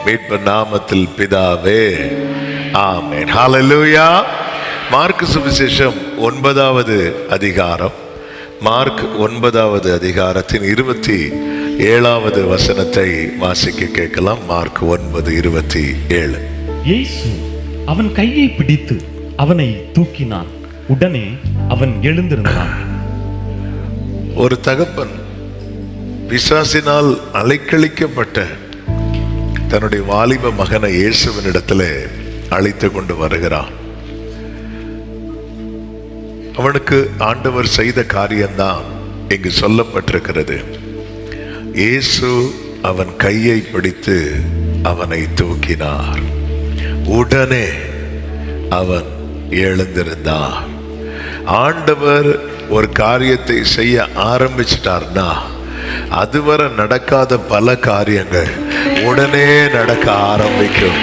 மீட்பர் நாமத்தில் பிதாவே, ஆமென். ஹல்லேலூயா. மார்க் சுவிசேஷம் 9வது அதிகாரம், மார்க் 9வது அதிகாரத்தின் 27வது வசனத்தை வாசிக்க கேட்கலாம். மார்க் 9:27. இயேசு அவன் கையை பிடித்து அவனை தூக்கினான். உடனே அவன் எழுந்திருந்தான். ஒரு தகப்பன் பிசாசினால் அலைக்கழிக்கப்பட்ட தன்னுடைய வாலிப மகனை இயேசுவினிடத்துல அழைத்து கொண்டு வருகிறான். அவனுக்கு ஆண்டவர் செய்த காரியம்தான் இங்கு சொல்லப்பட்டிருக்கிறது. இயேசு அவன் கையை பிடித்து அவனை தூக்கினார். உடனே அவன் எழுந்திருந்தான். ஆண்டவர் ஒரு காரியத்தை செய்ய ஆரம்பிச்சிட்டார்னா அதுவரை நடக்காத பல காரியங்கள் உடனே நடக்க ஆரம்பிக்கும்.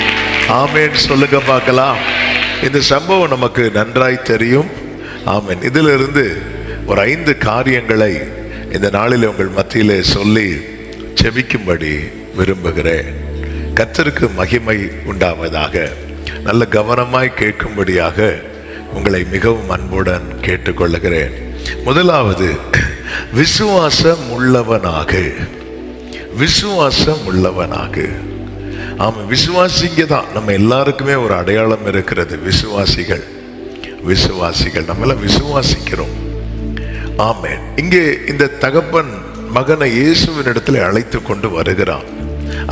ஆமென் சொல்லுங்க பார்க்கலாம். இந்த சம்பவம் நமக்கு நன்றாய் தெரியும். ஆமென். இதிலிருந்து ஒரு 5 காரியங்களை இந்த நாளில் உங்கள் மத்தியிலே சொல்லி செபிக்கும்படி விரும்புகிறேன். கர்த்தருக்கு மகிமை உண்டாவதாக. நல்ல கவனமாய் கேட்கும்படியாக உங்களை மிகவும் அன்புடன் கேட்டுக்கொள்ளுகிறேன். முதலாவது, விசுவாசம் உள்ளவனாக. விசுவாசம் உள்ளவனாக. ஆமா, விசுவாசிங்க தான். நம்ம எல்லாருக்குமே ஒரு அடையாளம் இருக்கிறது. விசுவாசிகள் நம்ம எல்லாம் விசுவாசிக்கிறோம். ஆமென். இங்கே இந்த தகப்பன் மகனை இயேசுவின் இடத்துல அழைத்து கொண்டு வருகிறான்.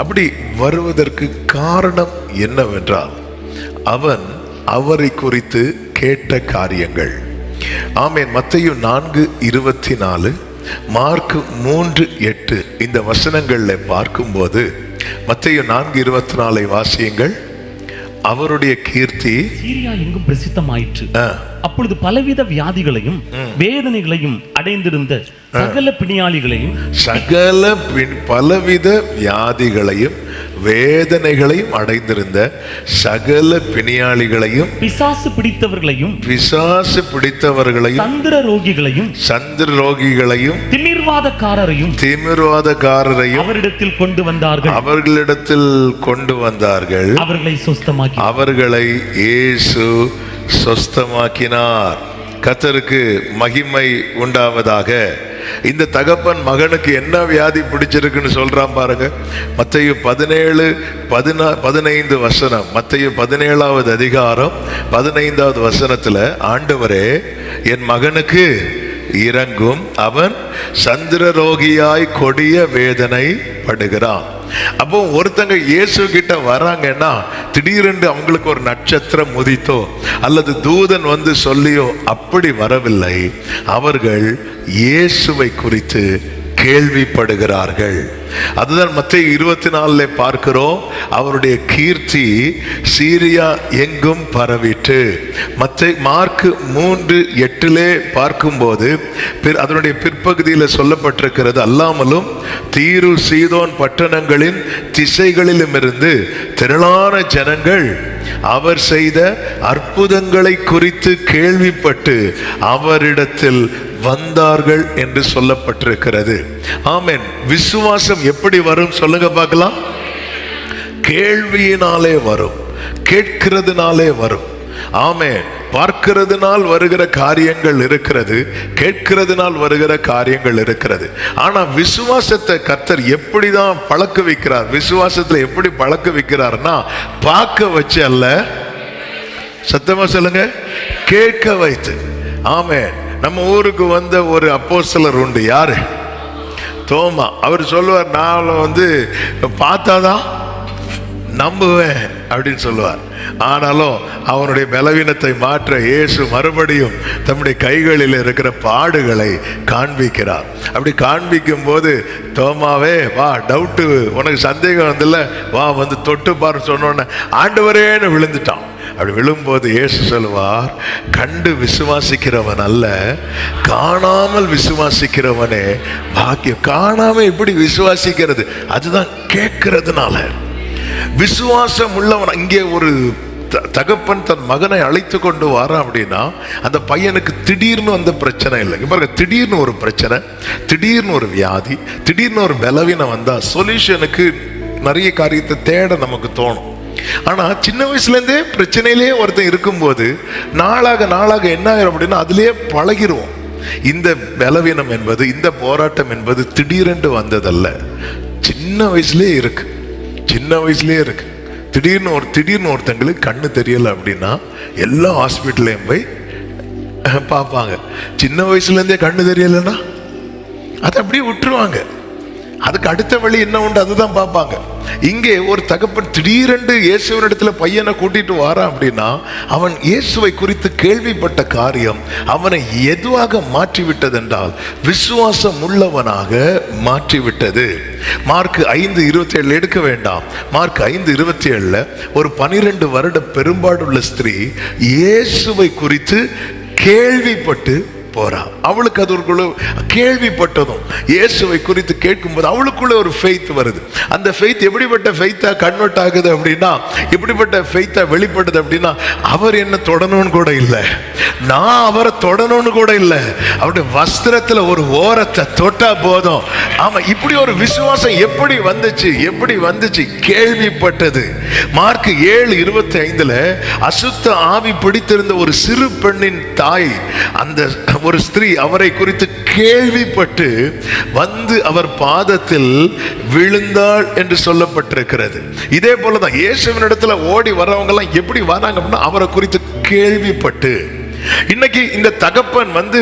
அப்படி வருவதற்கு காரணம் என்னவென்றால் அவன் அவரை குறித்து கேட்ட காரியங்கள். ஆமென். மத்தேயு 4:24, மார்க் 3:8 இந்த வசனங்கள்ல பார்க்கும்போது, மத்தேயு 4:24 வாசியுங்கள். அவருடைய கீர்த்தி சீரியா எங்கும் பிரசித்தமாயிற்று. அப்பொழுது பலவித வியாதிகளையும் வேதனைகளையும் அடைந்திருந்த சகல பிணியாளிகளையும் பலவித வியாதிகளையும் வேதனைகளையும் அடைந்திருந்த சகல பிணியாளிகளையும் பிசாசு பிடித்தவர்களையும் சந்திர ரோகிகளையும் திமிர்வாதக்காரரையும் அவரிடத்தில் கொண்டு வந்தார்கள். அவர்களை இயேசு சொஸ்தமாக்கினார். கர்த்தருக்கு மகிமை உண்டாவதாக. இந்த தகப்பன் மகனுக்கு என்ன வியாதி பிடிச்சிருக்குன்னு சொல்றான் பாருங்க. மத்தேயு 17:15 வசனம். மத்தேயு 17வது அதிகாரம் 15வது வசனத்துல, ஆண்டவரே என் மகனுக்கு இரங்கும், அவன் சந்திர ரோகியாய் கொடிய வேதனை படுகிறான். அப்போ ஒருத்தங்க இயேசு கிட்ட வராங்கன்னா திடீரென்று அவங்களுக்கு ஒரு நட்சத்திரம் உதித்தோ அல்லது தூதன் வந்து சொல்லியோ அப்படி வரவில்லை. அவர்கள் இயேசுவை குறித்து கேள்விப்படுகிறார்கள். அதுதான் மத்தேயு 24 பார்க்கிறோம். அவருடைய கீர்த்தி சீரியா எங்கும் பரவிட்டு. மார்க் 3:8 பார்க்கும்போது அதனுடைய பிற்பகுதியில் சொல்லப்பட்டிருக்கிறது, அல்லாமலும் தீரு சீதோன் பட்டணங்களின் திசைகளிலும் இருந்து திரளான ஜனங்கள் அவர் செய்த அற்புதங்களை குறித்து கேள்விப்பட்டு அவரிடத்தில் வந்தார்கள் என்று சொல்லப்பட்டிருக்கிறது. ஆமென். விசுவாசம் எப்படி வரும் சொல்லுங்க பார்க்கலாம். கேள்வியினாலே வரும், கேட்கிறதுனாலே வரும். ஆமென். பார்க்கிறதுனால் வருகிற காரியங்கள் இருக்கிறது, கேட்கிறதுனால் வருகிற காரியங்கள் இருக்கிறது. ஆனா விசுவாசத்தை கர்த்தர் எப்படிதான் பழக்க வைக்கிறார்? விசுவாசத்துல எப்படி பழக்க வைக்கிறார்னா, பார்க்க வச்சு அல்ல, சத்தமா சொல்லுங்க, கேட்க வைத்து. ஆமென். நம்ம ஊருக்கு வந்த ஒரு அப்போஸ்தலர் உண்டு. யாரு? தோமா. அவர் சொல்லுவார், நான் பார்த்தாதான் நம்புவேன் அப்படின்னு சொல்லுவார். ஆனாலும் அவனுடைய பலவீனத்தை மாற்ற இயேசு மறுபடியும் தம்முடைய கைகளில் இருக்கிற பாடுகளை காண்பிக்கிறார். அப்படி காண்பிக்கும் போது, தோமாவே வா, டவுட்டு உனக்கு சந்தேகம் வந்துல்ல, வா வந்து தொட்டு பாரு சொன்னோன்னு ஆண்டவரேன்னு விழுந்துட்டான். அப்படி விழும்போது இயேசு சொல்லுவார், கண்டு விசுவாசிக்கிறவன் அல்ல, காணாமல் விசுவாசிக்கிறவனே பாக்கியம். காணாம எப்படி விசுவாசிக்கிறது? அதுதான் கேட்கிறதுனால. விசுவாசம் உள்ளவன். இங்கே ஒரு தகப்பன் தன் மகனை அழைத்து கொண்டு வரான் அப்படின்னா அந்த பையனுக்கு திடீர்னு வந்த பிரச்சனை இல்லை. பாருங்க, திடீர்னு ஒரு பிரச்சனை, திடீர்னு ஒரு வியாதி, திடீர்னு ஒரு பலவீனம் வந்தா சொல்யூஷனுக்கு நிறைய காரியத்தை தேட நமக்கு தோணும். ஆனா சின்ன வயசுல இருந்தே பிரச்சனையிலேயே ஒருத்தன் இருக்கும்போது நாளாக நாளாக என்ன ஆகிரும் அப்படின்னா அதுலயே பழகிருவோம். இந்த பலவீனம் என்பது, இந்த போராட்டம் என்பது திடீரென்று வந்ததல்ல, சின்ன வயசுலயே இருக்கு. சின்ன வயசுலயே இருக்கு. திடீர்னு ஒருத்தங்களுக்கு கண்ணு தெரியல அப்படின்னா எல்லா ஹாஸ்பிட்டல்லையும் போய் பார்ப்பாங்க. சின்ன வயசுல இருந்தே கண்ணு தெரியலன்னா அதை அப்படியே விட்டுருவாங்க. அதுக்கு அடுத்த வழி என்ன உண்டு அதுதான் பார்ப்பாங்க. இங்கே ஒரு தகப்பன் திடீரென்று இயேசுவின் இடத்துல பையனை கூட்டிட்டு வாரான் அப்படின்னா அவன் இயேசுவை குறித்து கேள்விப்பட்ட காரியம் அவனை எதுவாக மாற்றிவிட்டது என்றால் விசுவாசம் உள்ளவனாக மாற்றிவிட்டது. மார்க் 5:27 எடுக்க வேண்டாம். மார்க் 5:27 ஒரு 12 வருட பெரும்பாடுள்ள ஸ்திரீ இயேசுவை குறித்து கேள்விப்பட்டு போறா. அவளுக்கு அது ஒரு கேள்விப்பட்டதும் இயேசுவை குறித்து கேட்கும்போது அவளுக்குள்ள ஒரு ஃபெய்த் வருது. அந்த ஃபெய்த் எப்படிப்பட்ட ஃபெய்த்தா கன்வெர்ட் ஆகுது அப்படின்னா, எப்படிப்பட்ட ஃபெய்த்தா வெளிப்படுது அப்படின்னா, அவர் என்ன தொடணும்னு கூட இல்லை, நான் அவரை தொடணும்னு கூட இல்லை, அவருடைய வஸ்திரத்துல ஒரு ஓரத்தை தொட்டா போதும். ஆமா, இப்படி ஒரு விசுவாசம் எப்படி வந்துச்சு? கேள்விப்பட்டது. மார்க் 7:25 அசுத்த ஆவி பிடித்திருந்த ஒரு சிறு பெண்ணின் தாய், அந்த ஒரு ஸ்திரீ அவரை குறித்து கேள்விப்பட்டு வந்து அவர் பாதத்தில் விழுந்தாள் என்று சொல்லப்பட்டிருக்கிறது. இதே போலதான் இயேசுவின் இடத்துல ஓடி வர்றவங்க எல்லாம் எப்படி வராங்க அப்படின்னா அவரை குறித்து கேள்விப்பட்டு. இன்னைக்கு இந்த தகப்பன் வந்து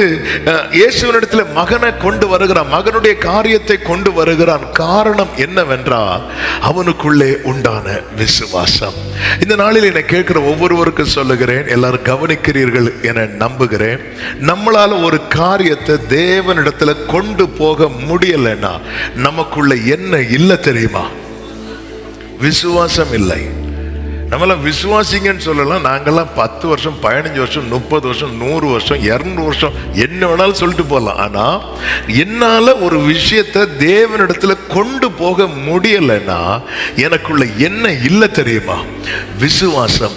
இயேசுவினிடத்துல மகனை கொண்டு வருகிறான், மகனுடைய காரியத்தை கொண்டு வருகிறான். காரணம் என்னவென்றால் அவனுக்குள்ளே உண்டான விசுவாசம். இந்த நாளில் என்னை கேட்கிற ஒவ்வொருவருக்கும் சொல்லுகிறேன், எல்லாரும் கவனிக்கிறீர்கள் என நம்புகிறேன். நம்மளால ஒரு காரியத்தை தேவனிடத்துல கொண்டு போக முடியலைன்னா நமக்குள்ள என்ன இல்லை தெரியுமா? விசுவாசம் இல்லை. நம்மளாம் விசுவாசிங்கன்னு சொல்லலாம். நாங்கெல்லாம் 10 வருஷம் 15 வருஷம் 30 வருஷம் 100 வருஷம் 200 வருஷம் என்ன வேணாலும் சொல்லிட்டு போகலாம். ஆனா என்னால ஒரு விஷயத்தை தேவனிடத்துல கொண்டு போக முடியலைன்னா எனக்குள்ள என்ன இல்லை தெரியுமா? விசுவாசம்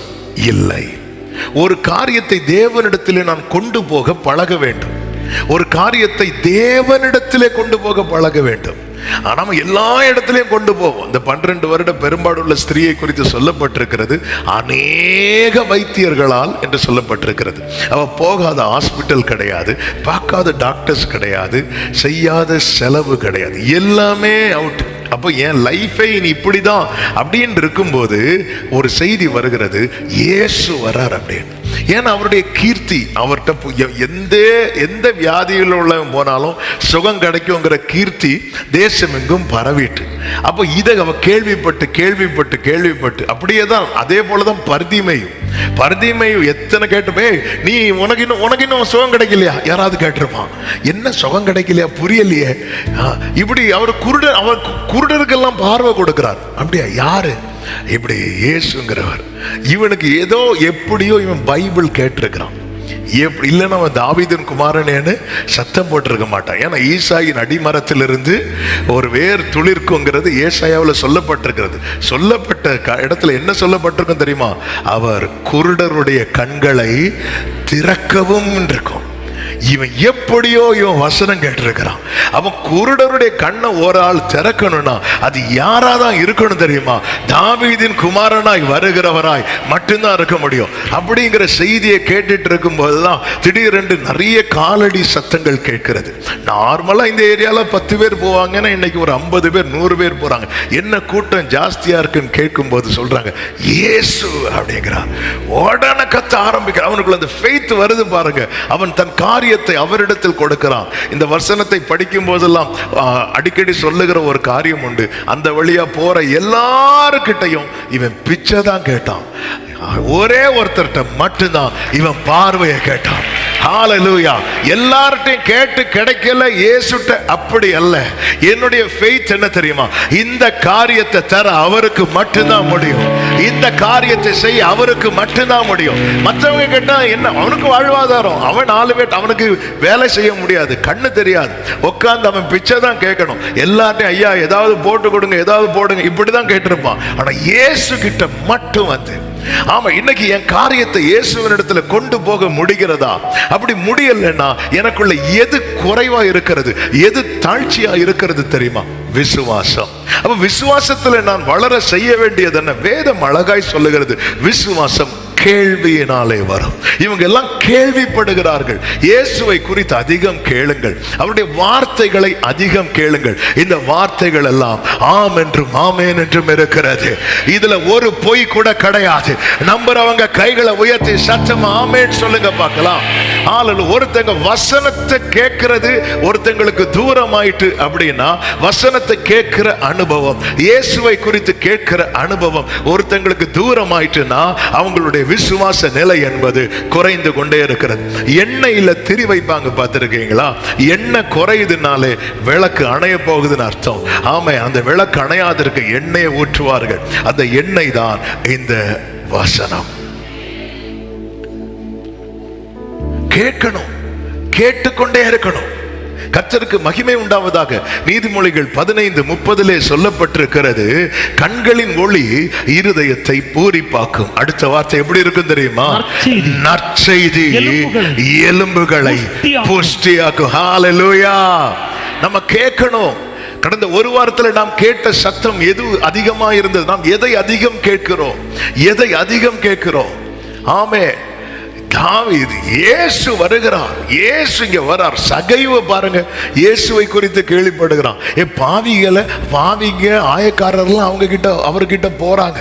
இல்லை. ஒரு காரியத்தை தேவனிடத்திலே நான் கொண்டு போக பழக வேண்டும். ஒரு காரியத்தை தேவனிடத்திலே கொண்டு போக பழக வேண்டும். நாம எல்லா இடத்திலையும் கொண்டு போவோம். இந்த 12 வருட பெரும்பாடுள்ள ஸ்திரீயை குறித்து சொல்லப்பட்டிருக்கிறது அநேக வைத்தியர்களால் என்று சொல்லப்பட்டிருக்கிறது. அவ போகாத ஹாஸ்பிட்டல் கிடையாது, பார்க்காத டாக்டர்ஸ் கிடையாது, செய்யாத செலவு கிடையாது, எல்லாமே அவுட். அப்போ என் லைஃபை இனி இப்படிதான் அப்படின்னு இருக்கும்போது ஒரு செய்தி வருகிறது, இயேசு வரார் அப்படின்னு. ஏன்னா அவருடைய கீர்த்தி, அவர்கிட்ட எந்த வியாதியில் உள்ளவன் போனாலும் சுகம் கிடைக்குங்கிற கீர்த்தி தேசம் எங்கும் பரவிட்டு. அப்போ இதை அவ கேள்விப்பட்டு அப்படியே தான். அதே போலதான் பர்தீமையும் எத்தனை கேட்டுமே, நீ உனக்கு இன்னும் சுகம் கிடைக்கலையா? யாராவது கேட்டிருப்பான், என்ன சுகம் கிடைக்கலையா? புரியலையே. இப்படி அவர் குருடருக்கெல்லாம் பார்வை கொடுக்கிறார். அப்படியா? யாரு? இப்படி இயேசுங்கிறவர். இவனுக்கு ஏதோ எப்படியோ இவன் பைபிள் கேட்டிருக்கிறான். இல்லைன்னா அவன் தாவீதின் குமாரனேன்னு சத்தம் போட்டிருக்க மாட்டான். ஏன்னா ஈசாயின் அடிமரத்திலிருந்து ஒரு வேர் துளிர்க்குங்கிறது ஏசாயாவில் சொல்லப்பட்டிருக்கிறது. சொல்லப்பட்ட இடத்துல என்ன சொல்லப்பட்டிருக்கும் தெரியுமா? அவர் குருடருடைய கண்களை திறக்கவும் இருக்கும். இவன் எப்படியோ இவன் வசனம் கேட்டிருக்கிறான். அவன் குருடருடைய கண்ணை ஒரு ஆள் திறக்கணும்னா அது யாராதான் இருக்கணும் தெரியுமா? தாவீதின் குமாரனாய் வருகிறவராய் மட்டும்தான் இருக்க முடியும். அப்படிங்கிற செய்தியை கேட்டுட்டு இருக்கும் போதுதான் திடீரென்று நிறைய காலடி சத்தங்கள் கேட்கிறது. நார்மலா இந்த ஏரியால 10 பேர் போவாங்கன்னா இன்னைக்கு ஒரு 50 பேர் 100 பேர் போறாங்க. என்ன கூட்டம் ஜாஸ்தியா இருக்குன்னு கேட்கும் போது சொல்றாங்க இயேசு அப்படிங்கிறான். உடனே கத்த ஆரம்பிக்கிறான். அவனுக்குள்ள அந்த ஃபெய்த் வருது பாருங்க. அவன் தன் காரியத்தை அவரிடத்தில் கொடுக்கிறான். இந்த வசனத்தை படிக்கும் போதெல்லாம் அடிக்கடி சொல்லுகிற ஒரு காரியம் உண்டு. அந்த வழியா போற எல்லாருக்கிட்டையும் இவன் பிச்சை தான் கேட்டான். ஒரே ஒருத்தர்கிட்ட மட்டும்தான் இவன் பார்வையை கேட்டான். ஹல்லேலூயா. எல்லார்ட்டையும் கேட்டு கிடைக்கல, இயேசுட்ட அப்படி அல்ல. என்னுடைய ஃபெய்த் என்ன தெரியுமா? இந்த காரியத்தை தர அவருக்கு மட்டும்தான் முடியும். இந்த காரியத்தை செய்ய அவருக்கு மட்டும்தான் முடியும். மற்றவங்க கேட்டா என்ன? அவனுக்கு வாழ்வாதாரம், அவன் 4 பேர், அவனுக்கு வேலை செய்ய முடியாது, கண்ணு தெரியாது, உட்கார்ந்து அவன் பிச்சை தான் கேட்கணும். எல்லார்ட்டையும் ஐயா ஏதாவது போட்டு கொடுங்க, ஏதாவது போடுங்க, இப்படிதான் கேட்டிருப்பான். ஆனா இயேசு கிட்ட மட்டும் வந்து ஆமா, இன்னைக்கு என் காரியத்தை இயேசுவினிடத்துல கொண்டு போக முடிகிறதா? அப்படி முடியலன்னா எனக்குள்ள எது குறைவா இருக்கிறது, எது தாழ்ச்சியா இருக்கிறது தெரியுமா? விசுவாசம். அப்ப விசுவாசத்துல நான் வளர செய்ய வேண்டியது என்ன? வேதம் அழகாய் சொல்லுகிறது, விசுவாசம் கேள்வியினாலே வரும். இவங்க எல்லாம் கேள்விப்படுகிறார்கள். இயேசுவை குறித்து அதிகம் கேளுங்கள், அவருடைய வார்த்தைகளை அதிகம் கேளுங்கள். இந்த வார்த்தைகள் எல்லாம் ஆம் என்றும் ஆமேன் என்றும் இருக்கிறது. இதுல ஒரு பொய் கூட கிடையாது. நம்புறவங்க கைகளை உயர்த்தி சத்தமா ஆமேன் சொல்லுங்க பார்க்கலாம். ஒருத்தங்க வசனத்தை கேட்கிறது ஒருத்தங்களுக்கு தூரமாயிட்டு அப்படின்னா, வசனத்தை கேட்கிற அனுபவம், இயேசுவை குறித்து கேட்கிற அனுபவம் ஒருத்தங்களுக்கு தூரமாயிட்டுன்னா அவங்களுடைய விசுவாச நிலை என்பது குறைந்து கொண்டே இருக்கிறது. எண்ணெயில திரி வைப்பாங்க, பார்த்திருக்கீங்களா? எண்ணெய் குறையுதுனாலே விளக்கு அணைய போகுதுன்னு அர்த்தம். ஆமா, அந்த விளக்கு அணையாதற்கு எண்ணெயை ஊற்றுவார்கள். அந்த எண்ணெய் தான் இந்த வசனம். கேட்கணும், கேட்டுக்கொண்டே இருக்கணும். கர்த்தருக்கு மகிமை உண்டாவதாக. நீதிமொழிகள் 15:30 சொல்லப்பட்டிருக்கிறது, கண்களின் ஒளி இருதயத்தை பூரிப்பாக்கும். அடுத்த வார்த்தை எப்படி இருக்கும் தெரியுமா? நற்செய்தி எலும்புகளை புஷ்டியாக்கும். ஹல்லேலூயா. நம்ம கேட்கணும். கடந்த ஒரு வாரத்தில் நாம் கேட்ட சத்தம் எது அதிகமா இருந்தது? நாம் எதை அதிகம் கேட்கிறோம்? எதை அதிகம் கேட்கிறோம்? ஆமே, தாவீது, இயேசு வருகிறார், இயேசு இங்க வரார். சகைவு பாருங்க, இயேசுவை குறித்து கேள்விப்படுகிறான். பாவிங்க ஆயக்காரர்லாம் அவங்க கிட்ட, அவர்கிட்ட போறாங்க.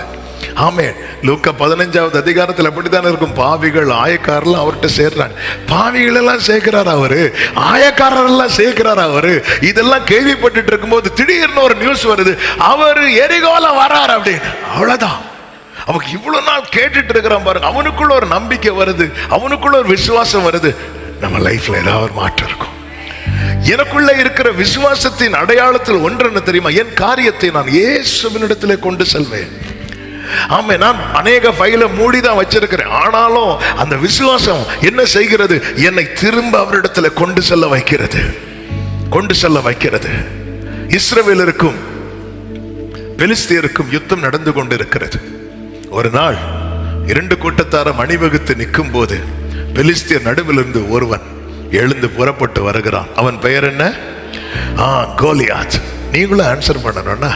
ஆமே, லூக்கா 15வது அதிகாரத்தில் அப்படித்தானே இருக்கும். பாவிகள் ஆயக்காரர்லாம் அவர்கிட்ட சேர்றாங்க. பாவிகள் எல்லாம் சேர்க்கிறார் அவரு, ஆயக்காரர் எல்லாம் சேர்க்கிறார் அவரு. இதெல்லாம் கேள்விப்பட்டு இருக்கும்போது திடீர்னு ஒரு நியூஸ் வருது, அவரு எரிகோல வரார் அப்படின்னு. அவ்வளவுதான். அவனுக்கு இவ்வளவு நாள் கேட்டுட்டு இருக்கிறான் பாருங்க, அவனுக்குள்ள ஒரு நம்பிக்கை வருது, அவனுக்குள்ள ஒரு விசுவாசம் வருது. நம்ம லைஃப்ல ஏதாவது ஒரு மாற்றம் இருக்கும். எனக்குள்ள இருக்கிற விசுவாசத்தின் அடையாளத்தில் ஒன்று என்ன தெரியுமா? என் காரியத்தை நான் இயேசுவினிடத்திலே கொண்டு செல்வேன். ஆமா, நான் அநேக ஃபைலை மூடிதான் வச்சிருக்கிறேன். ஆனாலும் அந்த விசுவாசம் என்ன செய்கிறது? என்னை திரும்ப அவரிடத்துல கொண்டு செல்ல வைக்கிறது, கொண்டு செல்ல வைக்கிறது. இஸ்ரவேலருக்கும் பெலிஸ்தியருக்கும் யுத்தம் நடந்து கொண்டிருக்கிறது. ஒரு நாள் 2 கூட்டத்தாரும் அணிவகுத்து நிற்கும் போது பெலிஸ்தியர் நடுவில் இருந்து ஒருவன் எழுந்து புறப்பட்டு வருகிறான். அவன் பெயர் என்ன? கோலியாத். நீங்களும் ஆன்சர் பண்ணணும்னா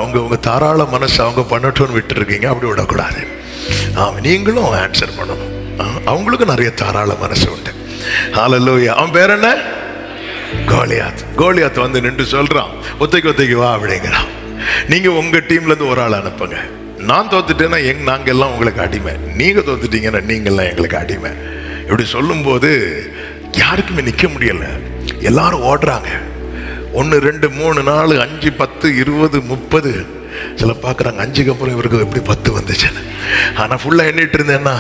உங்க தாராள மனசு அவங்க பண்ணட்டும்னு விட்டு இருக்கீங்க, அப்படி விடக்கூடாது. நீங்களும் ஆன்சர் பண்ணணும். அவங்களுக்கு நிறைய தாராள மனசு உண்டு. ஹல்லேலூயா. அவன் பேர் என்ன? கோலியாத். கோலியாத் வந்து நின்று சொல்றான், ஒத்தைக்கு வா அப்படிங்கிறான். நீங்க உங்க டீம்ல இருந்து ஒரு ஆள் அனுப்புங்க. நான் தோத்துட்டேன்னா நாங்க எல்லாம் உங்களுக்கு அடிமை, நீங்க தோத்துட்டீங்கன்னா நீங்க எல்லாம் எங்களுக்கு அடிமை. இப்படி சொல்லும் போது யாருக்குமே நிக்க முடியல. எல்லாரும் ஓடுறாங்க. 1 2 3 4 5 10 20 30. சில பார்க்குறாங்க 5க்கு அப்புறம் இவருக்கு எப்படி 10 வந்துச்சு. ஆனால் ஃபுல்லாக எண்ணிட்டு இருந்தேன்னா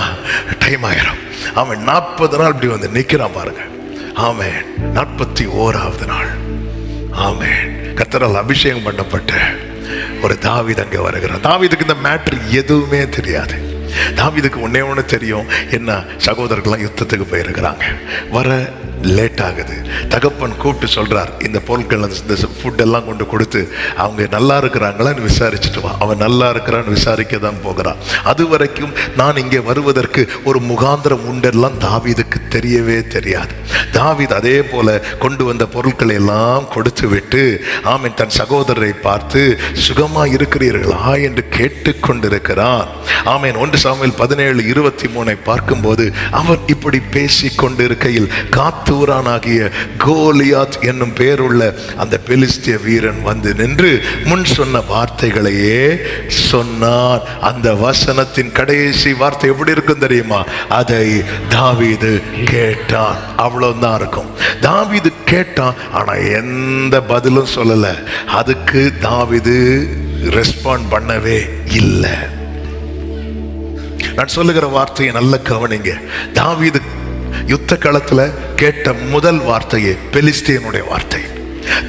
டைம் ஆயிரும். அவன் 40 நாள் இப்படி வந்து நிற்கிறான் பாருங்க. ஆமென். 41வது நாள் ஆமென், கர்த்தரால் அபிஷேகம் பண்ணப்பட்ட ஒரு தாவீது அங்கே வருகிறான். தாவீதுக்கு இந்த மேட்ரு எதுவுமே தெரியாது. தாவீதுக்கு ஒண்ணு தெரியும், என்ன சகோதரர்கள்லாம் யுத்தத்துக்கு போயிருக்கிறாங்க, வர லேட் ஆகுது. தகப்பன் கூப்பிட்டு சொல்றார், இந்த பொருட்கள் இந்த ஃபுட் எல்லாம் கொண்டு கொடுத்து அவங்க நல்லா இருக்கிறாங்களான்னு விசாரிச்சுட்டு வா. அவன் நல்லா இருக்கிறான்னு விசாரிக்க தான் போகிறான். அது வரைக்கும் நான் இங்கே வருவதற்கு ஒரு முகாந்திரம் உண்டெல்லாம் தாவீதுக்கு தெரியவே தெரியாது. தாவீது அதே போல கொண்டு வந்த பொருட்களை எல்லாம் கொடுத்து விட்டு ஆமென் தன் சகோதரரை பார்த்து சுகமா இருக்கிறீர்களா என்று கேட்டுக்கொண்டிருக்கிறான். ஆமென். 1 சாமுவேல் 17:23 பார்க்கும்போது அவன் இப்படி பேசி கொண்டிருக்கையில் காத்தூரானாகிய கோலியாத் என்னும் பேருள்ள அந்த பெலிஸ்திய வீரன் வந்து நின்று முன் சொன்ன வார்த்தைகளையே சொன்னான். அந்த வசனத்தின் கடைசி வார்த்தை எப்படி இருக்கும் தெரியுமா? அதை தாவீது கேட்டான். அவ்வளவுதான் இருக்கும். தாவீது கேட்டான், ஆனா எந்த பதிலும் சொல்லல. அதுக்கு தாவீது ரெஸ்பாண்ட் பண்ணவே இல்லை. நான் சொல்லுகிற வார்த்தையை நல்ல கவனிங்க. தாவீது யுத்த களத்துல கேட்ட முதல் வார்த்தையே பெலிஸ்தியனுடைய வார்த்தை.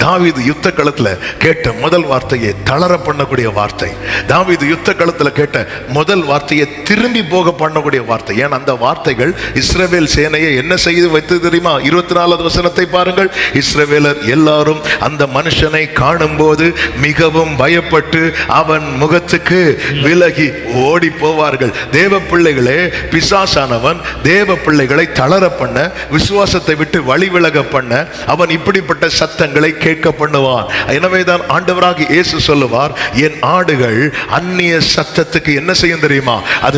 தாவீது யுத்த களத்துல கேட்ட முதல் வார்த்தையை தளர பண்ணக்கூடிய வார்த்தை. தாவீது யுத்த களத்துல கேட்ட முதல் வார்த்தையை திரும்பி போக பண்ணக்கூடிய வார்த்தை. ஏன் அந்த வார்த்தைகள் இஸ்ரவேல் சேனையை என்ன செய்து வைத்து தெரியுமா? 24வது வசனத்தை பாருங்கள். இஸ்ரவேலர் எல்லாரும் அந்த மனுஷனை காணும் போது மிகவும் பயப்பட்டு அவன் முகத்துக்கு விலகி ஓடி போவார்கள். தேவ பிள்ளைகளே, பிசாசானவன் தேவ பிள்ளைகளை தளர பண்ண, விசுவாசத்தை விட்டு வழி விலக பண்ண, அவன் இப்படிப்பட்ட சத்தங்களை கேட்க பண்ணுவான். எனவேதான் ஆண்டவராகிய இயேசு சொல்லுவார், என் ஆடுகள் அந்நிய சத்தத்துக்கு என்ன செய்யும் தெரியுமா? அது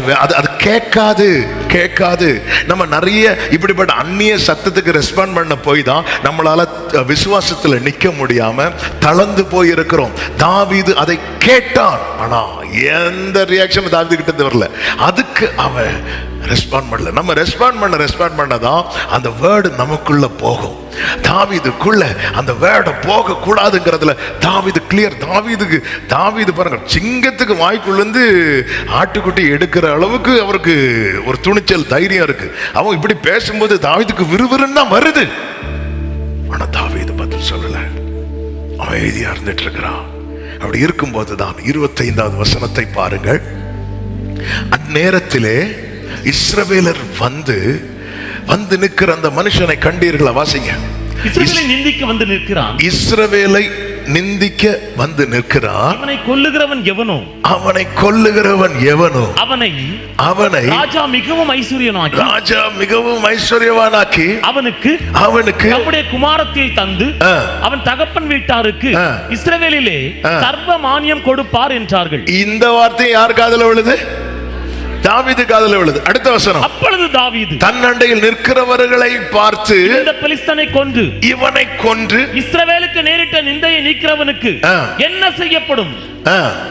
கேட்காது. நம்ம நிறைய இப்படிப்பட்ட அந்நிய சத்தத்துக்கு ரெஸ்பாண்ட் பண்ண போய் தான் நம்மளால விசுவாசத்துல நிக்க முடியாம தளர்ந்து போய் இருக்கிறோம். தாவீது அதை கேட்டான், ஆனா எந்த ரியாக்ஷன் தாவீது கிட்ட வரல. அதுக்கு அவன் ரெஸ்பாண்ட் பண்ணல. நம்ம ரெஸ்பாண்ட் பண்ணதான் அந்த வேர்டு நமக்குள்ள போகும். தாவீதுக்குள்ள அந்த வேர்டை போக கூடாதுங்கிறதுல தாவீது கிளியர். தாவீது பாருங்க, சிங்கத்துக்கு வாய்க்குள்ளேருந்து ஆட்டுக்குட்டி எடுக்கிற அளவுக்கு அவருக்கு ஒரு துணிச்சல், தைரியம் இருக்கு. அவன் இப்படி பேசும்போது தாவீதுக்கு விறுவிறுன்னு தான் வருது. ஆனா தாவீது பதில் சொல்லல, அமைதியா இருந்துட்டு இருக்கிறான். அப்படி இருக்கும்போது தான் 25வது வசனத்தை பாருங்கள். அந்நேரத்திலே இஸ்ரவேலர் வந்து நிற்கிற அந்த மனுஷனை கண்டீர்களா? வாசிங்க. இஸ்ரவேலை நிந்திக்க வந்து நிற்கிறான். இஸ்ரவேலை நிந்திக்க வந்து நிற்கிறான். அவனை கொல்லுகிறவன் எவனோ அவனை ராஜா மிகவும் ஐஸ்வர்யவானாக்கி அவனுக்கு நம்முடைய குமாரத்தை தந்து அவன் தகப்பன் வீட்டாருக்கு இஸ்ரவேலிலே சர்வ மானியம் கொடுப்பார் என்றார்கள். இந்த வார்த்தை யார் காதுல விழுது? தாவீது காதுல விழுது. அடுத்த வசனம். அப்பொழுது தாவீது தன் அண்டையில் நிற்கிறவர்களை பார்த்து, இந்த பெலிஸ்தனை கொன்று இவனை கொன்று இஸ்ரவேலுக்கு நேரிட்ட நிந்தையை நீக்கிறவனுக்கு என்ன செய்யப்படும்?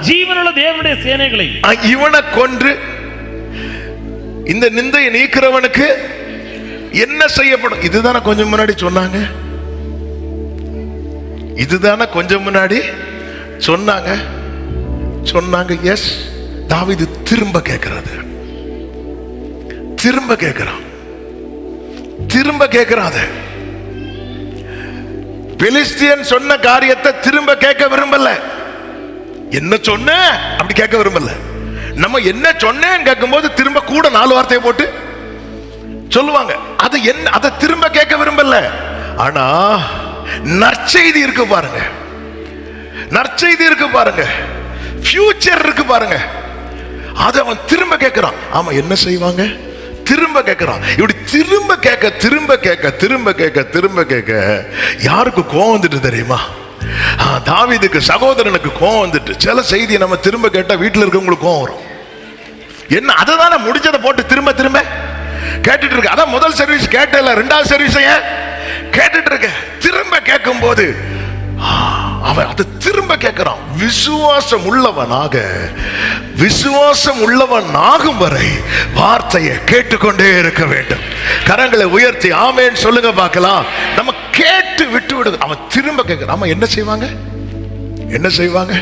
ஜீவனுள்ள தேவனுடைய சேனைகளை இவனை கொன்று இந்த நிந்தையை நீக்கிறவனுக்கு என்ன செய்யப்படும்? இதுதானே கொஞ்சம் முன்னாடி சொன்னாங்க. எஸ், தாவீது திரும்ப கேட்கிறான். பெலிஸ்தியன் சொன்ன காரியத்தை திரும்ப கேட்க விரும்பல. என்ன சொன்ன அப்படி கேட்க விரும்பல. நம்ம என்ன சொன்னேன்னு கேட்கும் போது திரும்ப கூட 4 வார்த்தையை போட்டு சொல்லுவாங்க. அதை திரும்ப கேட்க விரும்பல. ஆனா நற்செய்தி இருக்கு பாருங்க, ஃபியூச்சர் இருக்கு பாருங்க, அதை அவன் திரும்ப கேட்கிறான். ஆமா, என்ன செய்வாங்க? திரும்ப கேட்கிறான். இப்படி திரும்ப கேட்க யாருக்கு கோவம் வந்துட்டு தெரியுமா? தாவீதுக்கு, சகோதரனுக்கு கோவம் வந்துட்டு. சில செய்தியை நம்ம திரும்ப கேட்டா வீட்டில் இருக்கவங்களுக்கு கோவம் வரும். என்ன, அதை தானே முடிஞ்சதை போட்டு திரும்ப கேட்டுட்டு இருக்க. அதான் முதல் சர்வீஸ் கேட்டல, 2வது சர்வீஸ் கேட்டுட்டு இருக்க. திரும்ப கேட்கும் போது அவன் அதை திரும்ப கேட்கிறான். விசுவாசம் உள்ளவனாகும் வரை வார்த்தையை கேட்டுக்கொண்டே இருக்க வேண்டும். கரங்களை உயர்த்தி ஆமென் சொல்லுங்க பார்க்கலாம். நம்ம கேட்டு விட்டு விடுங்க. அவன் திரும்ப கேட்கிறான். நம்ம என்ன செய்வாங்க?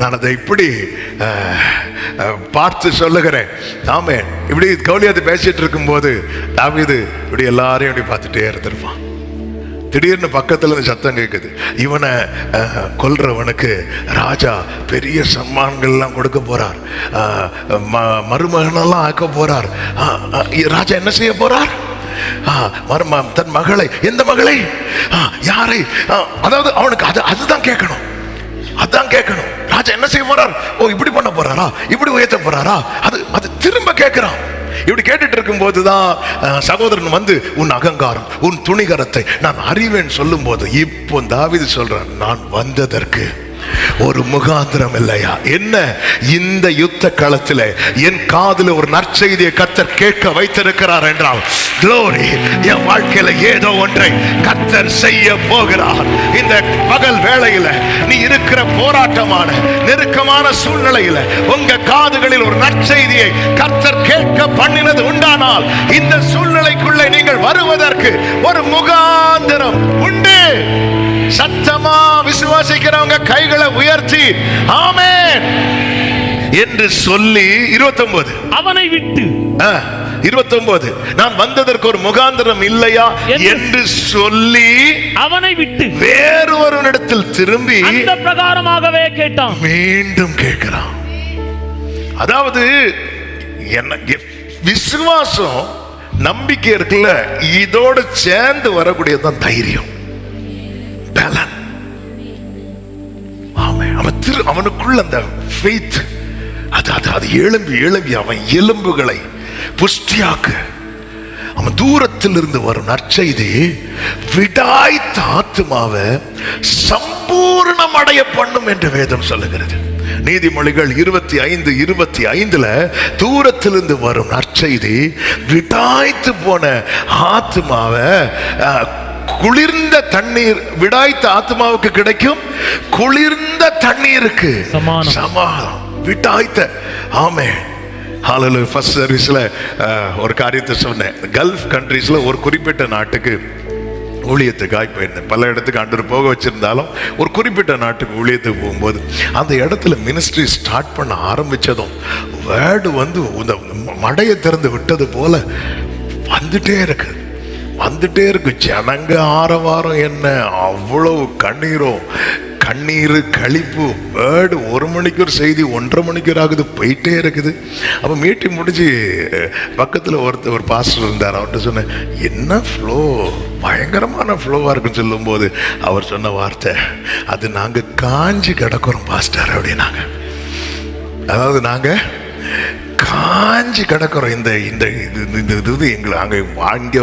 நான் அதை இப்படி பார்த்து சொல்லுகிறேன். ஆமென். இப்படி கௌலியாத்து பேசிட்டு இருக்கும் போது தாவீது இப்படி எல்லாரையும் இப்படி பார்த்துட்டே இருந்திருப்பான். திடீர்னு பக்கத்துல இருந்து சத்தம் கேட்குது. இவனை கொல்றவனுக்கு ராஜா பெரிய சம்மான்கள்லாம் கொடுக்க போறார், மருமகனெல்லாம் ஆக்க போறார். ராஜா என்ன செய்ய போறார்? தன் மகளை, எந்த மகளை, யாரை, அதாவது அவனுக்கு அதுதான் கேட்கணும். ராஜா என்ன செய்ய போறார்? ஓ, இப்படி பண்ண போறாரா, இப்படி உயர்த்த போறாரா? அது திரும்ப கேட்கிறான். இப்படி கேட்டுட்டு இருக்கும் போதுதான் சகோதரன் வந்து, உன் அகங்காரம், உன் துணிகரத்தை நான் அறிவேன் சொல்லும் போது, இப்போ தாவீது சொல்றான், நான் வந்ததற்கு ஒரு முகாந்திரம் இல்லையா? என்ன, இந்த யுத்த களத்தில் என் காதுல ஒரு நற்செய்தியை கர்த்தர் கேட்க வைத்திருக்கிறார் என்றால், glory, என் வாழ்க்கையில ஏதோ ஒன்றை கர்த்தர் செய்ய போகிறார். இந்த பகல் வேளையில நீ இருக்கிற போராட்டமான நெருக்கமான சூழ்நிலையில உங்க காதுகளில் ஒரு நற்செய்தியை கர்த்தர் கேட்க பண்ணினது உண்டானால், இந்த சூழ்நிலைக்குள்ளே நீங்கள் வருவதற்கு ஒரு முகாந்திரம் உண்டு. சத்தமா விசுவாசிக்கிறவங்க கைகளை உயர்த்தி ஆமென் என்று சொல்லி 29 அவனை விட்டு 29 நான் வந்ததற்கு ஒரு முகாந்திரம் இல்லையா என்று சொல்லி அவனை விட்டு வேறொருவனிடத்தில் திரும்பி அந்த பிரகாரமாகவே கேட்டான். மீண்டும் கேட்கிறான். அதாவது என்ன விசுவாசம் நம்பிக்கை இருக்குல்ல, இதோட சேர்ந்து வரக்கூடியதான் தைரியம், பலன். அவனுக்குள்ள அந்த faith, அது எழும்பி அவன் எலும்புகளை புஷ்டியாக்க, அவன் தூரத்தில் இருந்து வரும் நற்செய்தி விடாய்த்த ஆத்துமாவை சம்பூர்ணம் அடைய பண்ணும் என்று வேதம் சொல்லுகிறது. நீதிமொழிகள் 25:25 தூரத்திலிருந்து வரும் நற்செய்தி விடாய்த்து போன ஆத்துமாவை, குளிர்ந்த தண்ணீர், விடாய்த்த ஆத்மாவுக்கு கிடைக்கும் குளிர்ந்த தண்ணீருக்கு சமாதானம். விடாய்த்த ஆமே. ஹalleluya. ஃபர்ஸ்ட் சர்வீஸ்ல ஒரு காரியத்தை சொன்னேன். கல்ஃப் கண்ட்ரீஸ்ல ஒரு குறிப்பிட்ட நாட்டுக்கு ஊழியத்துக்காக போயிருந்தேன். பல இடத்துக்கு ஆண்டவர் போக வச்சிருந்தாலும் ஒரு குறிப்பிட்ட நாட்டுக்கு ஊழியத்துக்கு போகும்போது அந்த இடத்துல மினிஸ்ட்ரி ஸ்டார்ட் பண்ண ஆரம்பிச்சதும் வேர்டு இந்த மடையை திறந்து விட்டது போல வந்துட்டே இருக்கு. ஜனங்க ஆரவாரம் என்ன, அவ்வளவு கண்ணீர் கழிப்பு. வேர்டு 1 மணிக்கு ஒரு செய்தி 1:30 மணிக்கு ஆகுது, போயிட்டே இருக்குது. அப்போ மீட்டிங் முடிஞ்சு பக்கத்தில் ஒரு பாஸ்டர் இருந்தார். அவர்கிட்ட சொன்னேன், என்ன ஃப்ளோ, பயங்கரமான ஃப்ளோவாக இருக்குன்னு சொல்லும்போது அவர் சொன்ன வார்த்தை, அது நாங்கள் காஞ்சி கிடக்கிறோம் பாஸ்டர் அப்படின்னாங்க. அதாவது நாங்கள் காஞ்சி கிடக்கிறோம். இந்த இது எங்களுக்கு அங்கே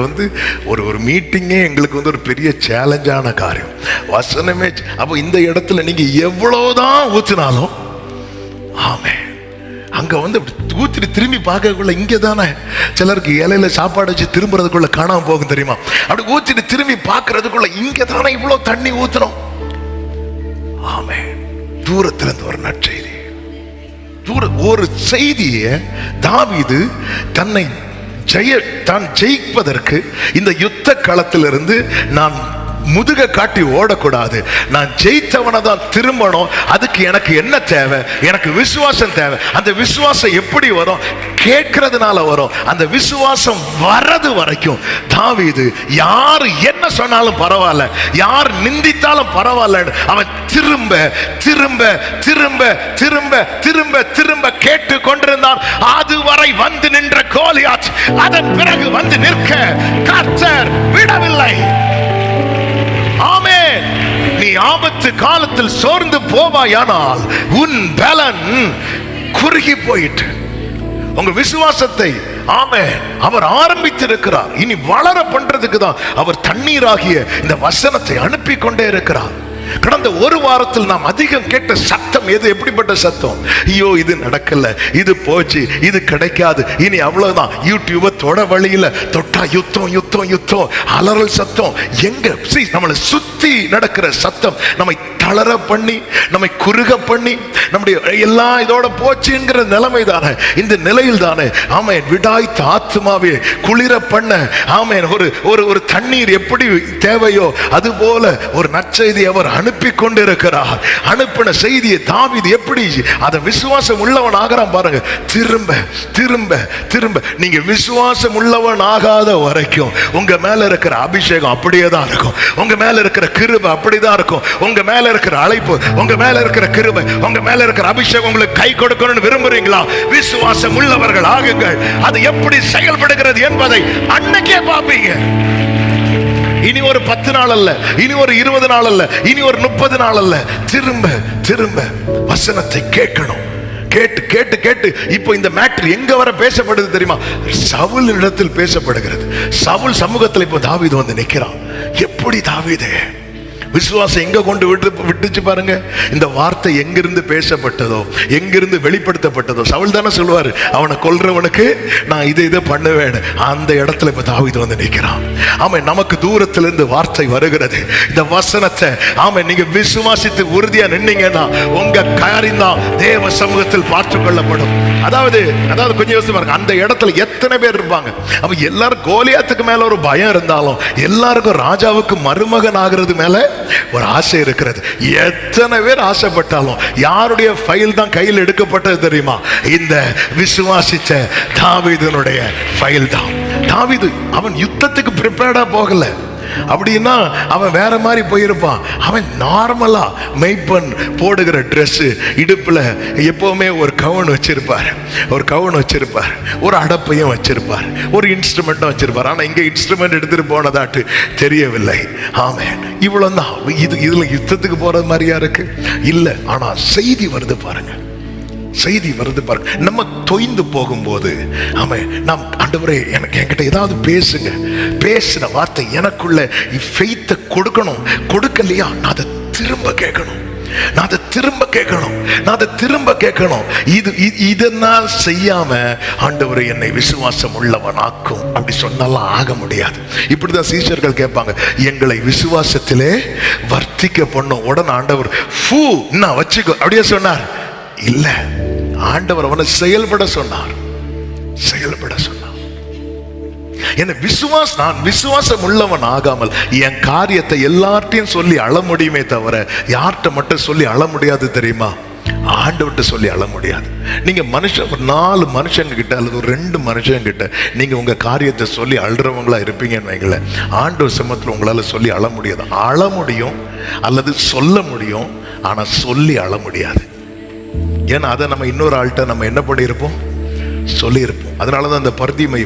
ஒரு மீட்டிங்கே எங்களுக்கு ஒரு பெரிய சேலஞ்சான காரியம், வசனமே. அப்போ இந்த இடத்துல நீங்க எவ்வளவுதான் ஊற்றினாலும் ஆமே, அங்க ஊத்திட்டு திரும்பி பார்க்கக்குள்ள இங்கே தானே சிலருக்கு இலையில சாப்பாடு வச்சு திரும்புறதுக்குள்ள காணாம போகும் தெரியுமா? அப்படி ஊத்திட்டு திரும்பி பார்க்கறதுக்குள்ள இங்கே தானே இவ்வளவு தண்ணி ஊத்துறோம். ஆமே, தூரத்திலிருந்து ஒரு நற்செய்தி, ஒரு செய்தியை தாவீது தான் ஜெயிப்பதற்கு இந்த யுத்த களத்திலிருந்து நான் முதுக காட்டி ஓடக்கூடாது, நான் ஜெயித்தவனை தான் திரும்பணும். அதுக்கு எனக்கு என்ன தேவை? எனக்கு விசுவாசம் தேவை. அந்த விசுவாசம் எப்படி வரும்? கேட்கறதுனால வரும். அந்த விசுவாசம் வரது வரைக்கும் தாவீது யார் என்ன சொன்னாலும் பரவாயில்ல, யார் நிந்தித்தாலும் பரவாயில்ல, அவன் திரும்ப திரும்ப திரும்ப திரும்ப திரும்ப திரும்ப கேட்டு கொண்டிருந்தான். அதுவரை வந்து நின்ற கோலியாத் அதன் பிறகு வந்து நிற்க கர்த்தர் விடவில்லை. ஆமென். நீ ஆபத்து காலத்தில் சோர்ந்து போவாயானால் உன் பலன் குறுகி போயிட்டு, உங்க விசுவாசத்தை ஆமென் அவர் ஆரம்பித்திருக்கிறார். இனி வளர பண்றதுக்கு தான் அவர் தண்ணீராகிய இந்த வசனத்தை அனுப்பி கொண்டே இருக்கிறார். கடந்த ஒரு வாரத்தில் நாம் அதிகம் கேட்ட சத்தம் எது? எப்படிப்பட்ட சத்தம்? ஐயோ, இது நடக்கல, இது போச்சு, இது கிடைக்காது, இனி அவ்வளவுதான். யூடியூப தொட வழியில தொட்டா யுத்தம் யுத்தம் யுத்தம், அலறல் சத்தம். எங்க நம்மளை சுத்தி நடக்கிற சத்தம் நம்மை தளர பண்ணி, நம்மை குறுக பண்ணி, நம்முடைய எல்லாம் இதோட போச்சுங்கிற நிலைமை தானே, இந்த நிலையில் தானே ஆமென் விடாய்த்த ஆத்துமாவே குளிர பண்ண ஆமென் ஒரு தண்ணீர் எப்படி தேவையோ அது போல ஒரு நற்செய்தி அவர் அனுப்பி கொண்டிருக்கிறார். அனுப்பின செய்தியை தாவீது எப்படி அதை விசுவாசம் உள்ளவன் ஆகிறான் பாருங்க. திரும்ப திரும்ப திரும்ப நீங்க விசுவாசம் உள்ளவன் ஆகாத வரைக்கும் உங்க மேல இருக்கிற அபிஷேகம் அப்படியே தான் இருக்கும், உங்க மேல இருக்கிற கிருபை அப்படிதான் இருக்கும், உங்க மேல இருக்கிற அழைப்பு, உங்க மேல இருக்கிற கிருபை, உங்க மேல இருக்கிற அபிஷேகம் உங்களுக்கு கை கொடுக்கணும்னு விரும்புறீங்களா? விசுவாசம் உள்ளவர்கள் ஆகுங்கள். அது எப்படி செயல்படுகிறது என்பதை அன்னைக்கே பார்ப்பீங்க. இனி ஒரு 10 நாள் அல்ல, இனி ஒரு 20 நாள் அல்ல, இனி ஒரு 30 நாள் அல்ல. திரும்ப திரும்ப வசனத்தை கேட்கணும். கேட்டு கேட்டு கேட்டு இப்போ இந்த மேட்டர் எங்க வர பேசப்படுது தெரியுமா? சவுல் இடத்தில் பேசப்படுகிறது. சவுல் சமூகத்தில் இப்போ தாவீது வந்து நிற்கிறான். எப்படி தாவீது விசுவாசம் எங்க கொண்டு விட்டுச்சு பாருங்க. இந்த வார்த்தை எங்கிருந்து பேசப்பட்டதோ, எங்கிருந்து வெளிப்படுத்தப்பட்டதோ, சவுல் தானே சொல்லுவாரு, அவனை கொல்றவனுக்கு நான் இதை பண்ணுவேன். அந்த இடத்துல இப்ப தாவீது வந்து நிற்கிறான். ஆமென். நமக்கு தூரத்திலிருந்து வார்த்தை வருகிறது. இந்த வசனத்தை ஆமென் நீங்க விசுவாசித்து உறுதியா நின்னீங்கன்னா உங்க காரியம் தான் தேவ சமூகத்தில் பார்த்துக் கொள்ளப்படும். அதாவது கொஞ்சம் யோசிச்சு பாருங்க, அந்த இடத்துல எத்தனை பேர் இருப்பாங்க. அப்ப எல்லாரும் கோலியாத்துக்கு மேல ஒரு பயம் இருந்தாலும் எல்லாருக்கும் ராஜாவுக்கு மருமகன் ஆகிறது மேல ஒரு ஆசை இருக்கிறது. எத்தனை பேர் ஆசைப்பட்டாலும் யாருடைய ஃபைல் தான் கையில் எடுக்கப்பட்டது தெரியுமா? இந்த விசுவாசிச்ச தாவீதுனுடைய ஃபைல் தான். தாவீது அவன் யுத்தத்துக்கு ப்ரிப்பேர்டா போகல. அப்படின்னா அவன் வேற மாதிரி போயிருப்பான். அவன் நார்மலா மெய்ப்பன் போடுகிற ட்ரெஸ், இடுப்புல எப்பவுமே ஒரு கவுன் வச்சிருப்பார், ஒரு அடப்பையும் வச்சிருப்பார், ஒரு இன்ஸ்ட்ருமெண்ட்டும் வச்சிருப்பார். ஆனா இங்க இன்ஸ்ட்ருமெண்ட் எடுத்துட்டு போனதாட்டு தெரியவில்லை. ஆமென். இவ்வளவுதான். இதுல யுத்தத்துக்கு போறது மாதிரியா இருக்கு இல்ல. ஆனா செய்தி வருது பாருங்க, செய்தி வருது பாருங்க. நம்ம தொய்ந்து போகும்போது நாம் ஆண்டவரே எனக்கு என்கிட்ட ஏதாவது பேசுங்க, பேசின வார்த்தை எனக்குள்ள ஃபெய்த்தை கொடுக்கணும். கொடுக்கலையா நான் அதை திரும்ப கேட்கணும், இதெல்லாம் செய்யாம ஆண்டவரே என்னை விசுவாசம் உள்ளவன் ஆக்கும் அப்படி சொன்னாலும் ஆக முடியாது. இப்படிதான் சீஷர்கள் கேட்பாங்க, எங்களை விசுவாசத்திலே வர்த்திக்க பண்ணும். உடனே ஆண்டவர் நான் வச்சுக்கோ அப்படியே சொன்னார் இல்ல. ஆண்டவர் அவனை செயல்பட சொன்னார். என்ன நான் விசுவாசம் உள்ளவன் ஆகாமல் என் காரியத்தை எல்லார்ட்டையும் சொல்லி அழ முடியுமே தவிர யார்கிட்ட மட்டும் சொல்லி அழ முடியாது தெரியுமா? ஆண்டவர்கிட்ட சொல்லி அழ முடியாது. நீங்க ஒரு 4 மனுஷங்க கிட்ட அல்லது ஒரு 2 மனுஷங்க கிட்ட நீங்க உங்க காரியத்தை சொல்லி அழுறவங்களா இருப்பீங்கன்னு வைங்களேன். ஆண்டவர் சமத்துல உங்களால சொல்லி அழ முடியாது. அழ முடியும் அல்லது சொல்ல முடியும், ஆனா சொல்லி அழ முடியாது. ஏன்னா அதை நம்ம இன்னொரு ஆள்கிட்ட நம்ம என்ன பண்ணியிருப்போம், சொல்லியிருப்போம். அதனாலதான் அந்த பர்திமை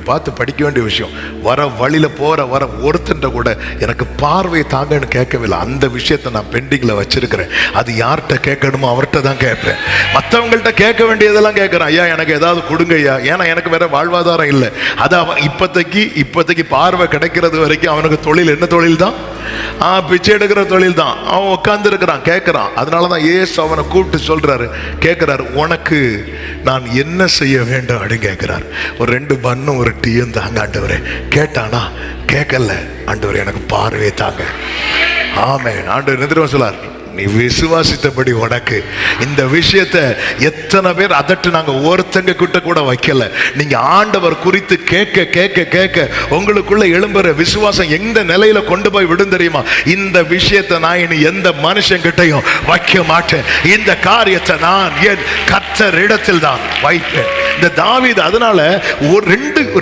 பார்த்து படிக்க வேண்டிய விஷயம். வர வழியில வர ஒருத்தன்ட்ட கூட எனக்கு பார்வை தாங்கன்னு கேட்கவில்லை. அந்த விஷயத்த நான் பெண்டிங்ல வச்சிருக்கிறேன். அது யார்கிட்ட கேட்கணுமோ அவர்கிட்ட தான் கேட்பேன். மற்றவங்கள்ட்ட கேட்க வேண்டியதெல்லாம் கேட்கிறேன். ஐயா எனக்கு ஏதாவது கொடுங்க ஐயா, ஏன்னா எனக்கு வேற வாழ்வாதாரம் இல்லை. அது அவன் இப்போதைக்கு பார்வை கிடைக்கிறது வரைக்கும் அவனுக்கு தொழில் என்ன தொழில் தான்? பிச்சை எடுக்கிற தொழில் தான். அவன் உட்கார்ந்து இருக்கிறான், கேட்கிறான். அதனாலதான் ஏசு அவனை கூப்பிட்டு சொல்றாரு, கேட்கிறாரு, உனக்கு நான் என்ன செய்ய வேண்டும் அப்படின்னு கேட்கிறார். ஒரு 2 பன்னும் ஒரு டீயும் தாங்க ஆண்டவரே. கேட்டானா? கேட்கல. ஆண்டவரே எனக்கு பார்வையை தாங்க. ஆமென். ஆண்டவர் நிதிரம் சொல்லார், நீ விசுவாசித்தபடி உனக்கு இந்த விஷயத்தை எத்தனை பேர் அதட்டுனாங்க, ஒருத்தங்க கிட்ட கூட வைக்கல. நீங்க ஆண்டவர் குறித்து கேட்க கேட்க கேட்க உங்களுக்குள்ள எழும்புற விசுவாசம் எந்த நிலையில கொண்டு போய் விடும் தெரியுமா? இந்த விஷயத்தை நான் இனி எந்த மனுஷன் கிட்டையும் வைக்க மாட்டேன். இந்த காரியத்தை நான் என் கர்த்தர் இடத்தில் தான் வைப்பேன். இந்த தாவீது அதனால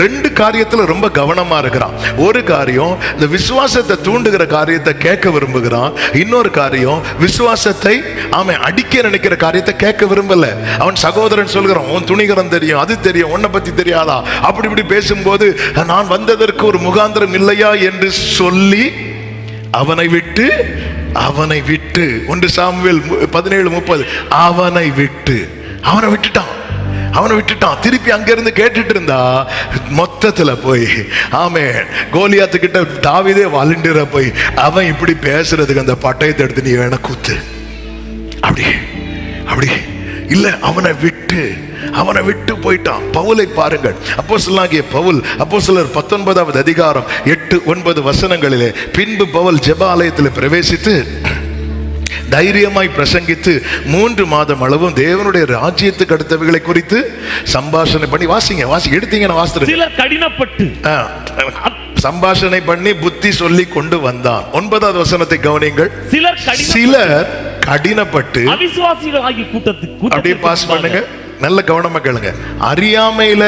ரெண்டு காரியத்துல ரொம்ப கவனமா இருக்கிறான். ஒரு காரியம் இந்த விசுவாசத்தை தூண்டுகிற காரியத்தை கேட்க விரும்புகிறான். இன்னொரு காரியம் விசுவாசத்தை அவன் அடிக்க நினைக்கிற காரியத்தை கேட்க விரும்பல. அவன் சகோதரன் சொல்கிறான், உன் துணிகரம் தெரியும், அது தெரியும், உன்னை பத்தி தெரியாதா? அப்படி இப்படி பேசும்போது நான் வந்ததற்கு ஒரு முகாந்திரம் இல்லையா என்று சொல்லி அவனை விட்டு 1 சாமுவேல் 17:30 அவனை விட்டுட்டான். திருப்பி அங்கிருந்து கேட்டுட்டு இருந்தா மொத்தத்துல போய் கோலியாத்து கிட்ட தாவீதே வாலண்டியரா போய் அவன் இப்படி பேசுறதுக்கு அந்த பட்டயத்தை எடுத்து நீ வேணா குத்து அப்படி இல்ல, அவனை விட்டு போயிட்டான். பவுலை பாருங்கள். அப்போஸ்தலனாகிய பவுல் அப்போஸ்தலர் 19வது அதிகாரம் 8-9 வசனங்களிலே, பின்பு பவுல் ஜெப ஆலயத்தில் பிரவேசித்து தைரியமாய் பிரசங்கித்து 3 மாதம் அளவும் தேவனுடைய ராஜ்யத்துக்கு அடுத்தவைகளை குறித்து சம்பாஷணை பண்ணி எடுத்தீங்கன்னா வாசித்து சிலர் கடினப்பட்டு சம்பாஷணை பண்ணி புத்தி சொல்லி கொண்டு வந்தான். 9வது வசனத்தை கவனியுங்கள். சிலர் கடினப்பட்டு அவிசுவாசிகளாகிய கூட்டத்துக்கு அப்படியே பாஸ் பண்ணுங்க, நல்ல கவனமா கேளுங்க. அறியாமையில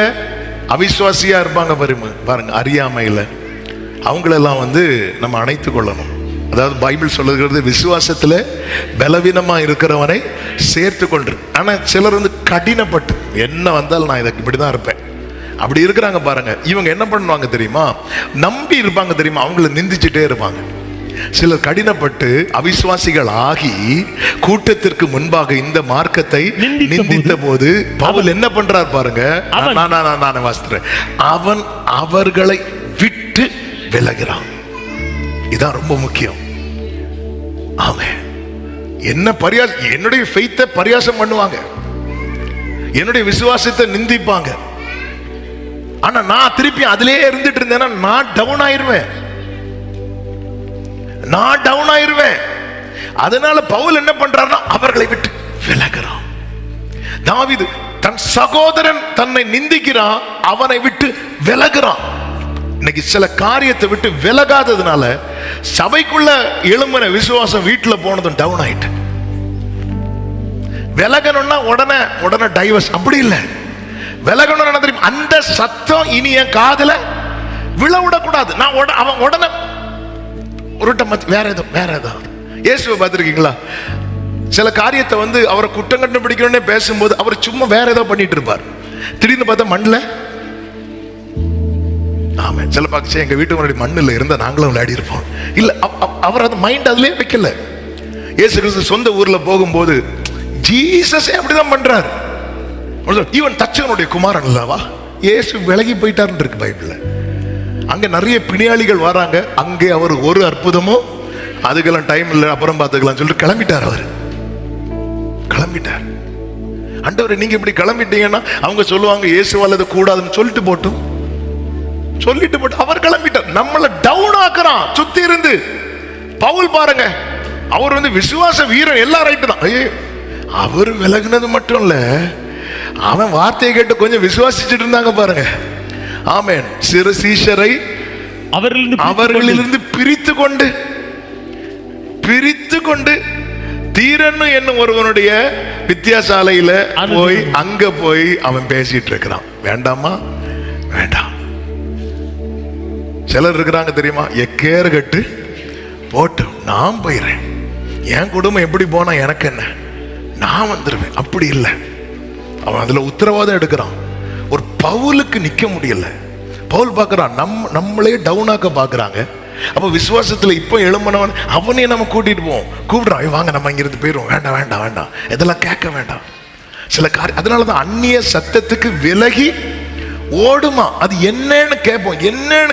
அவிசுவாசியா இருப்பாங்க பாருங்க. அறியாமையில அவங்களெல்லாம் நம்ம அணைத்துக் கொள்ளணும். அதாவது பைபிள் சொல்லுகிறது, விசுவாசத்துல பலவீனமா இருக்கிறவனை சேர்த்து கொண்டு. ஆனா சிலர் கடினப்பட்டு என்ன வந்தாலும் நான் இதை இப்படிதான் இருப்பேன் அப்படி இருக்கிறாங்க பாருங்க. இவங்க என்ன பண்ணுவாங்க தெரியுமா? நம்பி இருப்பாங்க தெரியுமா? அவங்கள நிந்திச்சுட்டே இருப்பாங்க. சிலர் கடினப்பட்டு அவிசுவாசிகள் ஆகி கூட்டத்திற்கு முன்பாக இந்த மார்க்கத்தை நிந்தித்த போது பவுல் என்ன பண்றார் பாருங்க. நான் வாசிக்கிறேன். அவன் அவர்களை விட்டு விலகிறான். இதான் ரொம்ப முக்கியம். ஆமென். என்னுடைய ஃபெய்த்தை பரியாசம் பண்ணுவாங்க, என்னுடைய விசுவாசத்தை நிந்திப்பாங்க. ஆனா நான் திருப்பி அதிலே இருந்துட்டு இருந்தேன்னா நான் டவுன் ஆயிருவேன். அதனால பவுல் என்ன பண்றாருன்னா அவர்களை விட்டு விலகிறான். தாவீது தன் சகோதரன் தன்னை நிந்திக்கிறான், அவனை விட்டு விலகிறான். இன்னைக்கு சில காரியத்தை விட்டு விலகாததுனால சபைக்குள்ள எழும்பின விசுவாசம் வீட்டுல போனதும் டவுன் ஆயிட்டு. விலகணும்னா உடனே டைவர்ஸ், அப்படி இல்லை. விலகணும் தெரியும், அந்த சத்தம் இனி என் காதுல விழவிடக்கூடாது. நான் அவன் உடனே வேற ஏதாவது. இயேசுவை பார்த்திருக்கீங்களா? சில காரியத்தை அவரை குற்றம் கண்டுபிடிக்கணும்னே பேசும்போது அவர் சும்மா வேற ஏதோ பண்ணிட்டு இருப்பார். திடீர்னு பார்த்தா மண்ணில், ஆமா, சில பார்த்து எங்க வீட்டு முன்னாடி மண்ணில் இருந்தா நாங்களும் விளையாடி இருப்போம். இல்ல, அவர் அந்த மைண்ட் அதுலயே வைக்கல. இயேசு கிறிஸ்து சொந்த ஊர்ல போகும்போது ஜீசஸே அப்படிதான் பண்றாரு. இவன் தச்சனுடைய குமாரன் அல்லவா? இயேசு விலகி போயிட்டாருன்னு இருக்கு பைபிள்ல. அங்க நிறைய பிணியாளிகள் வராங்க. அங்கே அவர் ஒரு அற்புதமும் அதுக்கெல்லாம் டைம் இல்லை, அப்புறம் பார்த்துக்கலாம் சொல்லிட்டு கிளம்பிட்டார். அவர் கிளம்பிட்டார். ஆண்டவரே, நீங்க இப்படி கிளம்பிட்டீங்கன்னா அவங்க சொல்லுவாங்க இயேசுவால் அது கூடாதுன்னு சொல்லிட்டு போட்டு அவர் கிளம்பிட்டார். நம்மள டவுன் ஆக்குறான் சுத்தி இருந்து. பவுல் பாருங்க, அவர் விசுவாச வீரன், எல்லாம் ரைட்டு தான். அவர் விலகுனது மட்டும் இல்ல, அவன் வார்த்தையை கேட்டு கொஞ்சம் விசுவாசிச்சுட்டு இருந்தாங்க பாருங்க. ஆமென். சிறு சீஷரை அவர்களிலிருந்து பிரித்து கொண்டு தீரன்னு என்னும் ஒருவனுடைய வித்தியாசாலையில அங்க போய் அவன் பேசிட்டு இருக்கிறான். வேண்டாமா? வேண்டாம். சிலர் இருக்கிறாங்க தெரியுமா, எக்கேறு கட்டு போட்டு நான் போயிடுறேன், என் குடும்பம் எப்படி போனா எனக்கு என்ன, நான் வந்துடுவேன். அப்படி இல்லை. அவன் அதுல உத்தரவாதம் எடுக்கிறான். ஒரு பவுலுக்கு நிக்க முடியல. பவுல் பார்க்கறான், நம்மளே டவுன் ஆக்க பாக்குறாங்க. அப்ப விசுவாசத்துல இப்போ எழும்பனவன் அவனே நம்ம கூட்டிட்டு போவோம், கூப்பிடுறான், வாங்க நம்ம இங்கிருந்து போயிடுவோம். வேண்டாம் வேண்டாம் வேண்டாம், இதெல்லாம் கேட்க வேண்டாம். சில காரியம் அதனாலதான் அந்நிய சத்தத்துக்கு விலகி ஓடுமா. அது என்னன்னு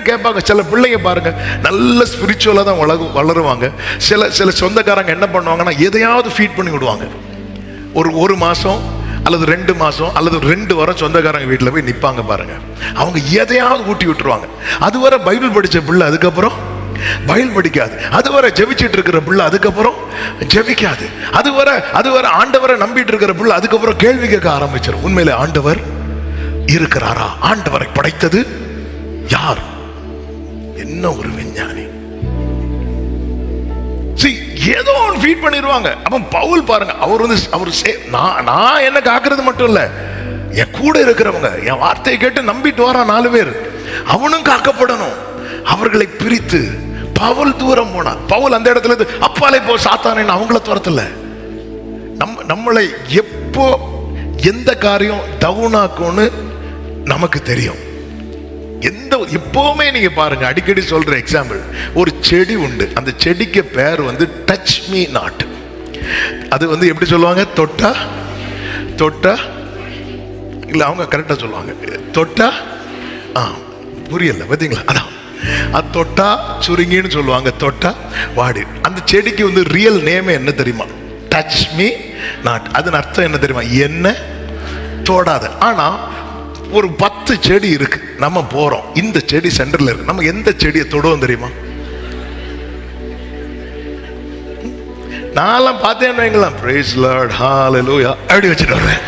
கேட்பாங்க. சில பிள்ளைங்க பாருங்க, நல்ல ஸ்பிரிச்சுவலா தான் வளருவாங்க. சில சொந்தக்காரங்க என்ன பண்ணுவாங்கன்னா எதையாவது ஃபீட் பண்ணி விடுவாங்க. ஒரு மாசம் அல்லது 2 மாசம் அல்லது 2 வாரம் சொந்தக்காரங்க வீட்டில் போய் நிற்பாங்க பாருங்க. அவங்க எதையாவது ஊட்டி விட்டுருவாங்க. அதுவரை பைபிள் படிச்ச பிள்ளை அதுக்கப்புறம் பைபிள் படிக்காது. அதுவரை ஜெபிச்சுட்டு இருக்கிற பிள்ளை அதுக்கப்புறம் ஜெபிக்காது. அதுவரை ஆண்டவரை நம்பிட்டு இருக்கிற பிள்ளை அதுக்கப்புறம் கேள்வி கேட்க ஆரம்பிச்சிடும். உண்மையிலே ஆண்டவர் இருக்கிறாரா? ஆண்டவரை படைத்தது யார்? என்ன ஒரு விஞ்ஞானி! ஏதோ ஒன்று ஃபீட் பண்ணிடுவாங்க. அப்ப பவுல் பாருங்க, அவர் நான் என்ன காக்குறது மட்டும் இல்ல, என் கூட இருக்கிறவங்க என் வார்த்தையை கேட்டு நம்பிட்டு வரான் 4 பேர், அவனும் காக்கப்படணும். அவர்களை பிரித்து பவுல் தூரம் போனான். பவுல் அந்த இடத்துல இருந்து அப்பாலே போ சாத்தானே அவங்கள துரத்தல. நம்மளை எப்போ எந்த காரியம் டவுன் ஆக்கும்னு நமக்கு தெரியும். எப்பவுமே நீங்க பாருங்க, அடிக்கடி சொல்ற எக்ஸாம்பிள், ஒரு செடி உண்டு. அந்த செடிக்கு பேர் டச் மீ நாட். அது எப்படி சொல்லுவாங்க? தொட்டா இல்ல, அவங்க கரெக்டா சொல்லுவாங்க தொட்டா. புரியல பாத்தீங்களா? அதான் அது தொட்டா சுருங்கின்னு சொல்லுவாங்க, தொட்டா வாடி. அந்த செடிக்கு ரியல் நேமே என்ன தெரியுமா? Touch me not. அதன் அர்த்தம் என்ன தெரியுமா? என்ன தொடாத. ஆனா ஒரு 10 செடி இருக்கு, நம்ம போறோம், இந்த செடி சென்டர்ல இருக்கு, நம்ம எந்த செடியை தொடுவோம் தெரியுமா? நான்லாம் பார்த்தேன்னு வைங்களா, பிரைஸ் லார்ட் ஹalleluya அப்படி வச்சுட்டு வருவேன்.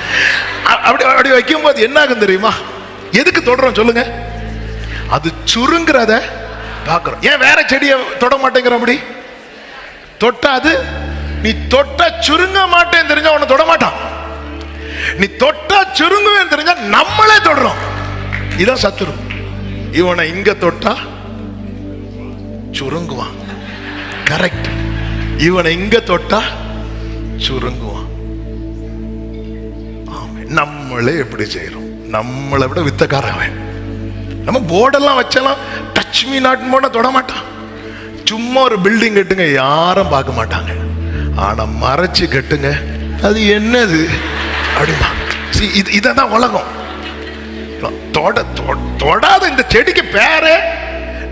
அப்படி வைக்கும் போது என்ன ஆகும் தெரியுமா? எதுக்கு தொடுறோம் சொல்லுங்க? அது சுருங்குறத பார்க்கிறோம். ஏன் வேற செடியை தொட மாட்டேங்கிற? அப்படி தொட்டாது. நீ தொட்டா சுருங்க மாட்டேன்னு தெரிஞ்சா உன்னை தொட மாட்டான். நீ தொட்டா சுருங்குவேன் தெரிஞ்சா நம்மளே தொடுறோம். இதான் சத்துரு. இவனை இங்க தொட்டா சுருங்குவான். கரெக்ட். இவனை இங்க தொட்டா சுருங்குவான். நம்மளே எப்படி செய்யறோம்? நம்மளை விட வித்தக்காரன். நம்ம போர்டெல்லாம் வச்செல்லாம் டச் மீ நாட் போட தொட மாட்டான். சும்மா ஒரு பில்டிங் கட்டுங்க, யாரும் பார்க்க மாட்டாங்க. ஆனா மறைச்சு கட்டுங்க, அது என்னது அப்படின்னா இதான் உலகம். தொடாத இந்த செடிக்கு பேரு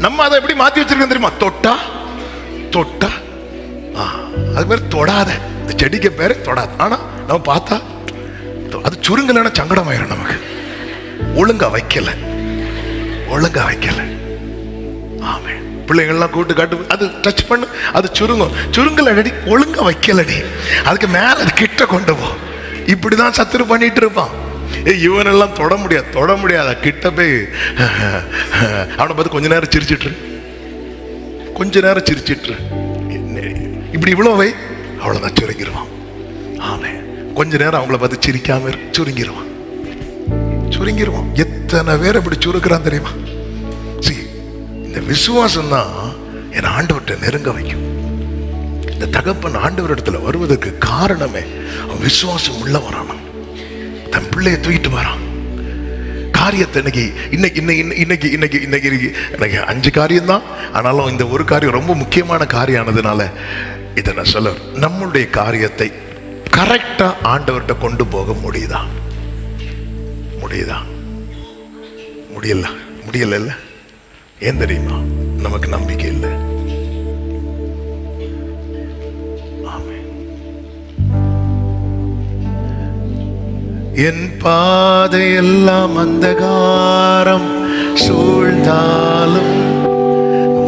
நம்ம அதை எப்படி மாத்தி வச்சிருக்கோம் தெரியுமா? தொட்டா அது பேர் தொடாத. இந்த செடிக்கு பேரு தொடாத. ஆனா நம்ம பார்த்தா அது சுருங்கலன்னா சங்கடமாயிரும் நமக்கு. ஒழுங்கா வைக்கல. ஆமே. பிள்ளைங்கள்லாம் கூட்டு காட்டு, அது டச் பண்ணு, அது சுருங்கலடி, ஒழுங்கா வைக்கலடி, அதுக்கு மேல அது கிட்ட கொண்டு போ. இப்படிதான் சத்துரு பண்ணிட்டு இருப்பான். இவனெல்லாம் தொட முடியாது. கிட்ட போய் அவனை பார்த்து கொஞ்ச நேரம் சிரிச்சிட்டு இப்படி இவ்வளவு வை, அவ்வளவுதான் சுருங்கிடுவான். ஆமே, கொஞ்ச நேரம் அவங்கள பார்த்து சிரிக்காம சுருங்கிடுவான். எத்தனை பேர் இப்படி சுருக்கிறான் தெரியுமா? இந்த விசுவாசம் தான் என் ஆண்டவர்கிட்ட நெருங்க வைக்கும். இந்த தகப்பன் ஆண்டவரிடத்துல வருவதற்கு காரணமே அவன் விசுவாசம் உள்ள வரான். தன் பிள்ளையை தூக்கிட்டு வரான். காரியத்தை இன்னைக்கு 5 காரியம் தான், ஆனாலும் இந்த ஒரு காரியம் ரொம்ப முக்கியமான காரியமானதுனால இதை நான் சொல்ல, நம்முடைய காரியத்தை கரெக்டா ஆண்டவர்கிட்ட கொண்டு போக முடியல. ஏன் தெரியுமா? நமக்கு நம்பிக்கை இல்லை. என் பாதையெல்லாம் அந்தகாரம் சூழ்ந்தாலும்,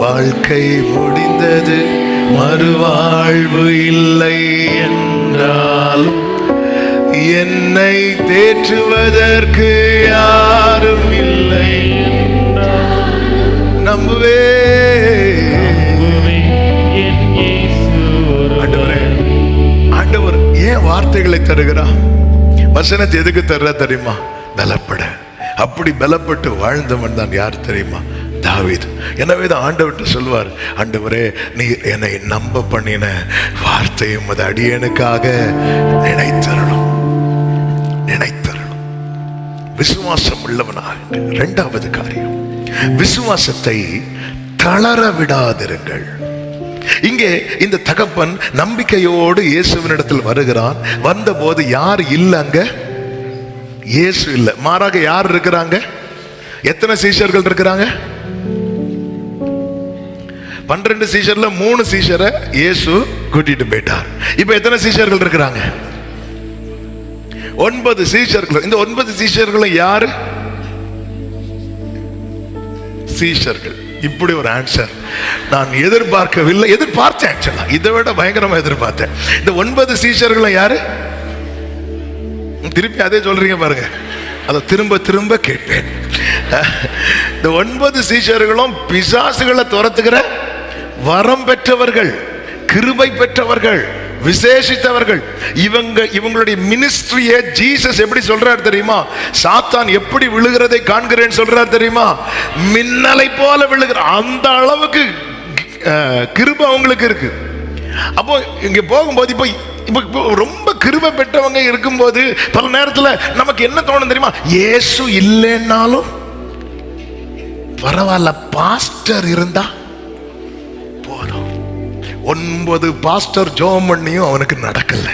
வாழ்க்கை முடிந்தது மறுவாழ்வு இல்லை என்றாலும், என்னை தேற்றுவதற்கு யாரும் இல்லை நம்புவே. ஆண்டவர் ஏன் வார்த்தைகளை தருகிறார்? வசனத்தை எதுக்கு தர்ற தெரியுமா? பலப்பட. அப்படி பலப்பட்டு வாழ்ந்தவன் தான் யார் தெரியுமா? தாவீது. எனவே தான் ஆண்டவர்கிட்ட சொல்வார், ஆண்டவரே நீர் என்னை நம்ப பண்ணின வார்த்தையும் அது அடியனுக்காக நினைத்தரணும். விசுவாசம் உள்ளவனாக. 2வது காரியம், விசுவாசத்தை தளர விடாதிருங்கள். இங்கே இந்த தகப்பன் நம்பிக்கையோடு இயேசுவினிடத்தில் வருகிறான். வந்தபோது யார் இல்லைங்க? இயேசு இல்லை, மாறாக யார் இருக்கிறாங்க? எத்தனை சீஷர்கள் இருக்கிறாங்க? 12 சீஷர்ல 3 சீஷரை இயேசு கூட்டிட்டு போயிட்டார். இப்ப எத்தனை சீஷர்கள் இருக்கிறாங்க? 9 சீஷர்கள். இந்த 9 சீஷர்களும் யாரு? சீஷர்கள். இப்படி ஒரு ஆன்சர் நான் எதிர்பார்க்கவில்லை. எதிர்பார்த்தேன், ஆக்சுவலா இதை விட பயங்கரமா எதிர்பார்த்தேன். இந்த 9 சீஷர்களும் யாரு? திருப்பி அதே சொல்றீங்க பாருங்க, அதை திரும்ப திரும்ப கேட்பேன். இந்த 9 சீஷர்களும் பிசாசுகளை துரத்துகிற வரம் பெற்றவர்கள், கிருபை பெற்றவர்கள், விசேஷித்தவர்கள். இவங்களுடைய மினிஸ்ட்ரியை ஜீசஸ் எப்படி சொல்றார் தெரியுமா? சாத்தான் எப்படி விழுகிறதை காண்கிறேன்னு சொல்றார் தெரியுமா? மின்னலை போல விழுகிற அந்த அளவுக்கு கிருபை அவங்களுக்கு இருக்கு. அப்போ இங்க போகும்போது இப்போ ரொம்ப கிருபை பெற்றவங்க இருக்கும்போது பல நேரத்தில் நமக்கு என்ன தோணும் தெரியுமா? இயேசு இல்லைன்னாலும் பரவாயில்ல, பாஸ்டர் இருந்தா போதும். 9 பாஸ்டர் ஜெபம் பண்ணியும் அவனுக்கு நடக்கல.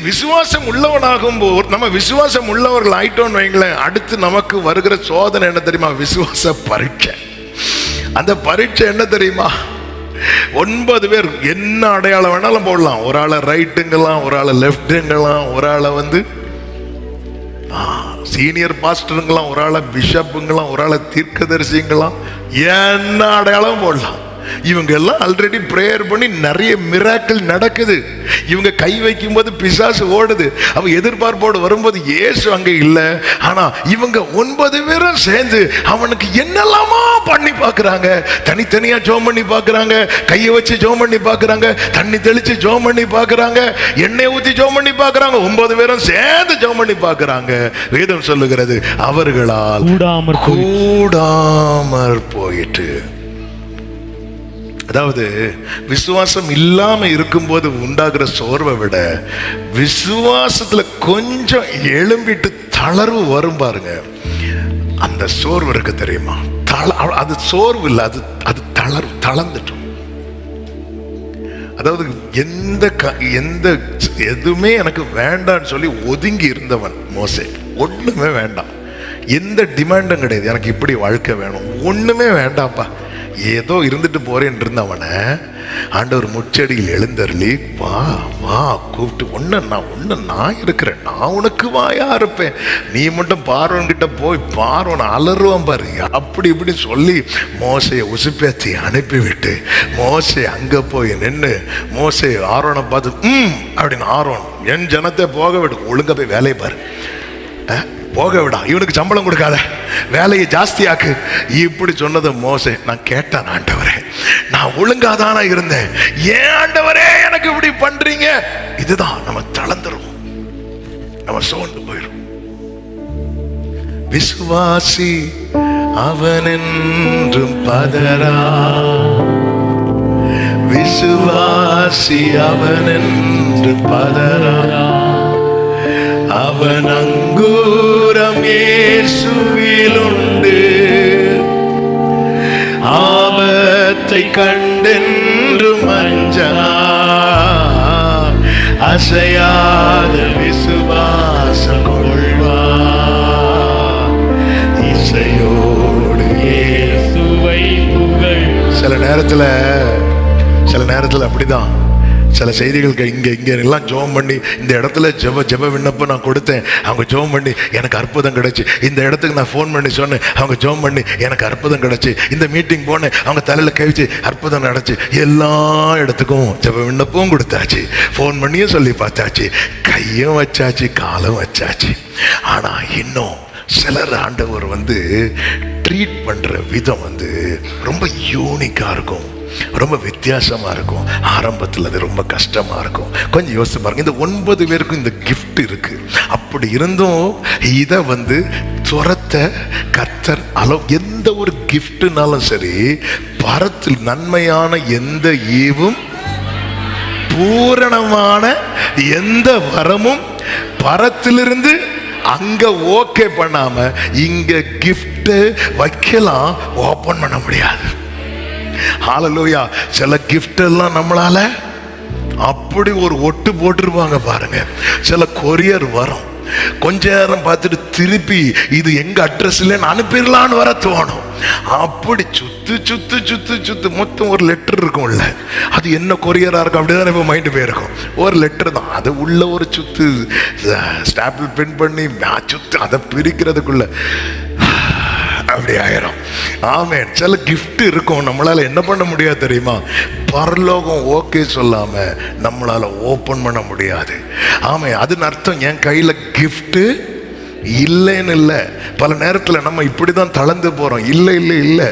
விசுவாசம் உள்ளவனாகும் போது, நம்ம விசுவாசம் உள்ளவர்கள் ஆயிட்டோம்னு வைங்களேன், அடுத்து நமக்கு வருகிற சோதனை என்ன தெரியுமா? விசுவாச பரீட்சை. அந்த பரீட்சை என்ன தெரியுமா? 9 பேர் என்ன அடையாளம் வேணாலும் போடலாம். ஒரு ஆளை ரைட்டுங்கலாம், ஒரு ஆளை லெப்டுங்கலாம், ஒரு ஆளை சீனியர் பாஸ்டருங்களாம், ஒரு ஆளை பிஷப்புங்களாம், ஒரு ஆளை தீர்க்கதரிசிங்களாம், என்ன அடையாளம் போடலாம். இவங்க எல்லாம் ஆல்ரெடி பிரேயர் பண்ணி நிறைய மிராக்கிள் நடக்குது. இவங்க கை வைக்கும் போது பிசாசு ஓடுது. அவ எதிர்பார்ப்போடு வரும்போது இயேசு அங்க இல்லை. ஆனா இவங்க 9 பேரும் சேர்ந்து அவனுக்கு என்னெல்லாமா பண்ணி பார்க்கறாங்க. தனித்தனியா ஜெபம் பண்ணி பார்க்கறாங்க, கையை வச்சு ஜெபம் பண்ணி பார்க்கறாங்க, தண்ணி தெளிச்சு ஜெபம் பண்ணி பார்க்கறாங்க, எண்ணெய் ஊத்தி ஜெபம் பண்ணி பார்க்கறாங்க. 9 பேரும் சேர்ந்து ஜெபம் பண்ணி பார்க்கறாங்க. வேதம் சொல்லுகிறது, அவர்களால் கூடாமற் போயிட்டு. அதாவது விசுவாசம் இல்லாம இருக்கும்போது உண்டாகிற சோர்வை விட விசுவாசத்துல கொஞ்சம் எழும்பிட்டு தளர்வு வரும் பாருங்க, அந்த சோர்வு இருக்கு தெரியுமா? அது சோர்வு இல்லை, அது தளர்வு, தளர்ந்துட்டோம். அதாவது எந்த எதுவுமே எனக்கு வேண்டான்னு சொல்லி ஒதுங்கி இருந்தவன் மோசே. ஒண்ணுமே வேண்டாம், எந்த டிமாண்டும் கிடையாது. எனக்கு இப்படி வாழ்க்கை வேணும், ஒண்ணுமே வேண்டாம்ப்பா, ஏதோ இருந்துட்டு போறேன் இருந்தவனை ஆண்டவர் முச்சடியில் எழுந்தருளி, வா வா கூப்பிட்டு, நான் இருக்கிறேன், நான் உனக்கு வாயா இருப்பேன், நீ மட்டும் பார்வன் கிட்ட போய் பார்வன் அலறுவான் பாரு, அப்படி இப்படி சொல்லி மோசையை உசுப்பேத்தி அனுப்பிவிட்டு மோசே அங்க போய் நின்று மோசே ஆரோனை பார்த்து அப்படின்னு, ஆரோன் என் ஜனத்தை போக விடு, ஒழுங்கா போய் வேலையை பாரு, போக விடா, இவனுக்கு சம்பளம் கொடுக்காத, வேலையை ஜாஸ்தியாக்கு, இப்படி சொன்னது மோசே. நான் கேட்டேன், ஆண்டவரே நான் ஒழுங்காதானா இருந்தேன், ஏன் ஆண்டவரே எனக்கு இப்படி பண்றீங்க? இதுதான் நம்ம தளர்ந்துருவோம், நம்ம சோர்ந்து போயிடும். விசுவாசி அவனென்றும் பதரா, விசுவாசி அவனென்று பதரா, அவன் அங்கூரம் இயேசுவில் உண்டு, ஆபத்தை கண்டென்று மஞ்சா, அசையாத விசுவாசம் கொள்வா, இசையோடு இயேசுவை புகழ். சில நேரத்துல அப்படிதான். சில செய்திகளுக்கு இங்கே எல்லாம் ஜெபம் பண்ணி, இந்த இடத்துல ஜெப விண்ணப்பம் நான் கொடுத்தேன், அவங்க ஜெபம் பண்ணி எனக்கு அற்புதம் கிடைச்சி, இந்த இடத்துக்கு நான் ஃபோன் பண்ணி சொன்னேன், அவங்க ஜெபம் பண்ணி எனக்கு அற்புதம் கிடைச்சி, இந்த மீட்டிங் போனேன், அவங்க தலையில் கழிச்சு அற்புதம் நடச்சு, எல்லா இடத்துக்கும் ஜெப விண்ணப்பம் கொடுத்தாச்சு, ஃபோன் பண்ணியும் சொல்லி பார்த்தாச்சு, கையும் வச்சாச்சு, காலும் வச்சாச்சு. ஆனால் இன்னும் சிலர் ஆண்டவர் ட்ரீட் பண்ணுற விதம் ரொம்ப யூனிக்காக இருக்கும், ரொம்ப வித்தியாசமா இருக்கும். ஆரம்பத்தில் அது ரொம்ப கஷ்டமா இருக்கும். கொஞ்சம் யோசிச்சு பாருங்க, இந்த 9 பேருக்கும் இந்த கிஃப்ட் இருக்கு. அப்படி இருந்தும் இதை துரத்த கர்த்தர் எந்த ஒரு கிஃப்ட்னாலும் சரி, பரத்தில் நன்மையான எந்த ஈவும் பூரணமான எந்த வரமும் பரத்திலிருந்து அங்க ஓகே பண்ணாம இங்க கிஃப்ட் வைக்கலாம், ஓபன் பண்ண முடியாது. ஹல்லேலூயா. சில கிஃப்ட் எல்லாம் நம்மளால அப்படி ஒரு ஒட்டு போட்டிருப்பாங்க பாருங்க. சில கொரியர் வரும், கொஞ்ச நேரம் பார்த்துட்டு திருப்பி இது எங்க அட்ரஸ் இல்லைன்னு அனுப்பிடலான்னு வர தோணும். அப்படி சுத்து சுத்து சுத்து சுத்து மொத்தம் ஒரு லெட்டர் இருக்கும்ல, அது என்ன கொரியரா இருக்கும் அப்படிதான் இப்போ மைண்டு போயிருக்கும். ஒரு லெட்டர் தான், அது உள்ள ஒரு சுத்து ஸ்டாப்பிள் பிரிண்ட் பண்ணி சுத்து அதை பிரிக்கிறதுக்குள்ள அப்படி ஆயிரும். ஆமென். சில கிஃப்ட் இருக்கும், நம்மளால என்ன பண்ண முடியாது தெரியுமா? பரலோகம் ஓகே சொல்லாம நம்மளால ஓபன் பண்ண முடியாது. ஆமே, அதுன்னு அர்த்தம் என் கையில கிஃப்ட் இல்லைன்னு இல்லை. பல நேரத்தில் நம்ம இப்படிதான் தளர்ந்து போறோம். இல்லை இல்லை இல்லை.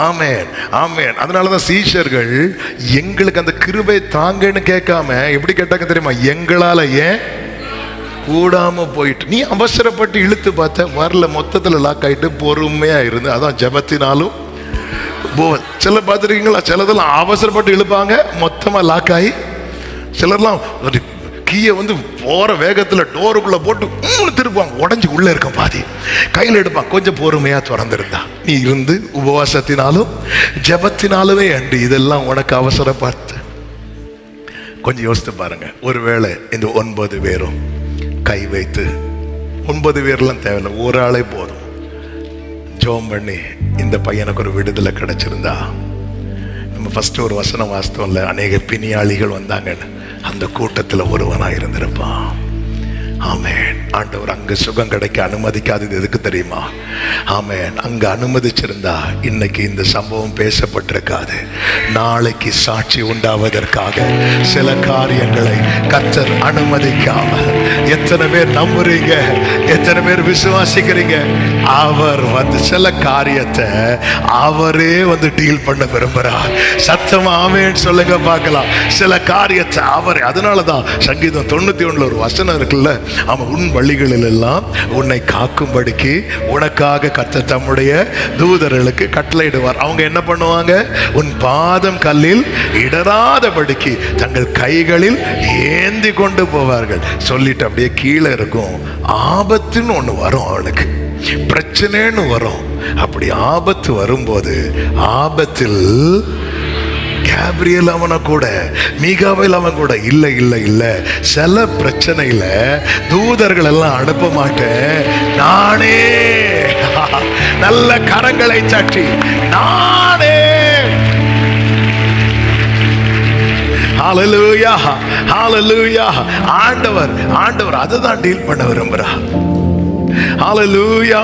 ஆமென் ஆமென். அதனாலதான் சீஷர்கள் எங்களுக்கு அந்த கிருபை தாங்கன்னு கேட்காம எப்படி கேட்டாங்க தெரியுமா? எங்களால ஏன் கூடாம போயிட்டு, நீ அவசரப்பட்டு இழுத்து பார்த்த வரல, மொத்தத்தில் லாக் ஆயிட்டு பொறுமையா இருந்து, அதான் ஜெபத்தினாலும் சில பார்த்துருக்கீங்களா? சிலதெல்லாம் அவசரப்பட்டு இழுப்பாங்க, மொத்தமா லாக் ஆகி, சிலர்லாம் கீயை போற வேகத்துல டோருக்குள்ள போட்டு திருப்பாங்க, உடஞ்சி உள்ள இருக்க பாதி கையில் எடுப்பான். கொஞ்சம் பொறுமையா திறந்திருந்தா நீ இருந்து உபவாசத்தினாலும் ஜெபத்தினாலுமே அன்று இதெல்லாம் உனக்கு அவசரப்பட்டு. கொஞ்சம் யோசித்து பாருங்க, ஒருவேளை இந்த 9 பேரும் கை வைத்து, 9 பேர்லாம் தேவையில்லை, ஒரு ஆளே போதும், ஜெபம் பண்ணி இந்த பையனுக்கு ஒரு விடுதலை கிடைச்சிருந்தா, நம்ம ஃபர்ஸ்ட் ஒரு வசனம் வாஸ்தவம்ல, அநேக பிணியாளிகள் வந்தாங்கன்னு, அந்த கூட்டத்தில் ஒருவனாக இருந்திருப்பான். ஆமென். ஆண்டவர் அங்கு சுகம் கிடைக்க அனுமதிக்காதது எதுக்கு தெரியுமா? ஆமென். அங்க அனுமதிச்சிருந்தா இன்னைக்கு இந்த சம்பவம் பேசப்பட்டிருக்காது. நாளைக்கு சாட்சி உண்டாவதற்காக சில காரியங்களை கர்த்தர் அனுமதிக்காம, எத்தனை பேர் நம்புறீங்க, எத்தனை பேர் விசுவாசிக்கிறீங்க? அவர் சில காரியத்தை அவரே டீல் பண்ண விரும்புறார். சத்தமா ஆமென் சொல்லுங்க பார்க்கலாம். சில காரியத்தை அவரே. அதனாலதான் சங்கீதம் 91 ஒரு வசனம் இருக்குல்ல, அவன் உன் வழிகளில் எல்லாம் உன்னை காக்கும்படிக்கு உனக்காக கர்த்தர் தம்முடைய தூதர்களுக்கு கட்டளையிடுவார். அவங்க என்ன பண்ணுவாங்க? உன் பாதம் கல்லில் இடராதபடிக்கு தங்கள் கைகளில் ஏந்தி கொண்டு போவார்கள். சொல்லிட்டு அப்படியே கீழே இருக்கும். ஆபத்துன்னு ஒண்ணு வரும், அவனுக்கு பிரச்சனைன்னு வரும். அப்படி ஆபத்து வரும்போது, ஆபத்தில் கேப்ரியல் அவனை கூட, மீகாவேல் அவன் கூட, இல்லை இல்லை இல்லை, சில பிரச்சனையில தூதர்கள் எல்லாம் அனுப்ப மாட்டேன், நானே நல்ல கரங்களை சாட்சி நானே ஹalleluya ஹalleluya. ஆண்டவர் அதை தான் டீல் பண்ண விரும்புறார். ஹalleluya.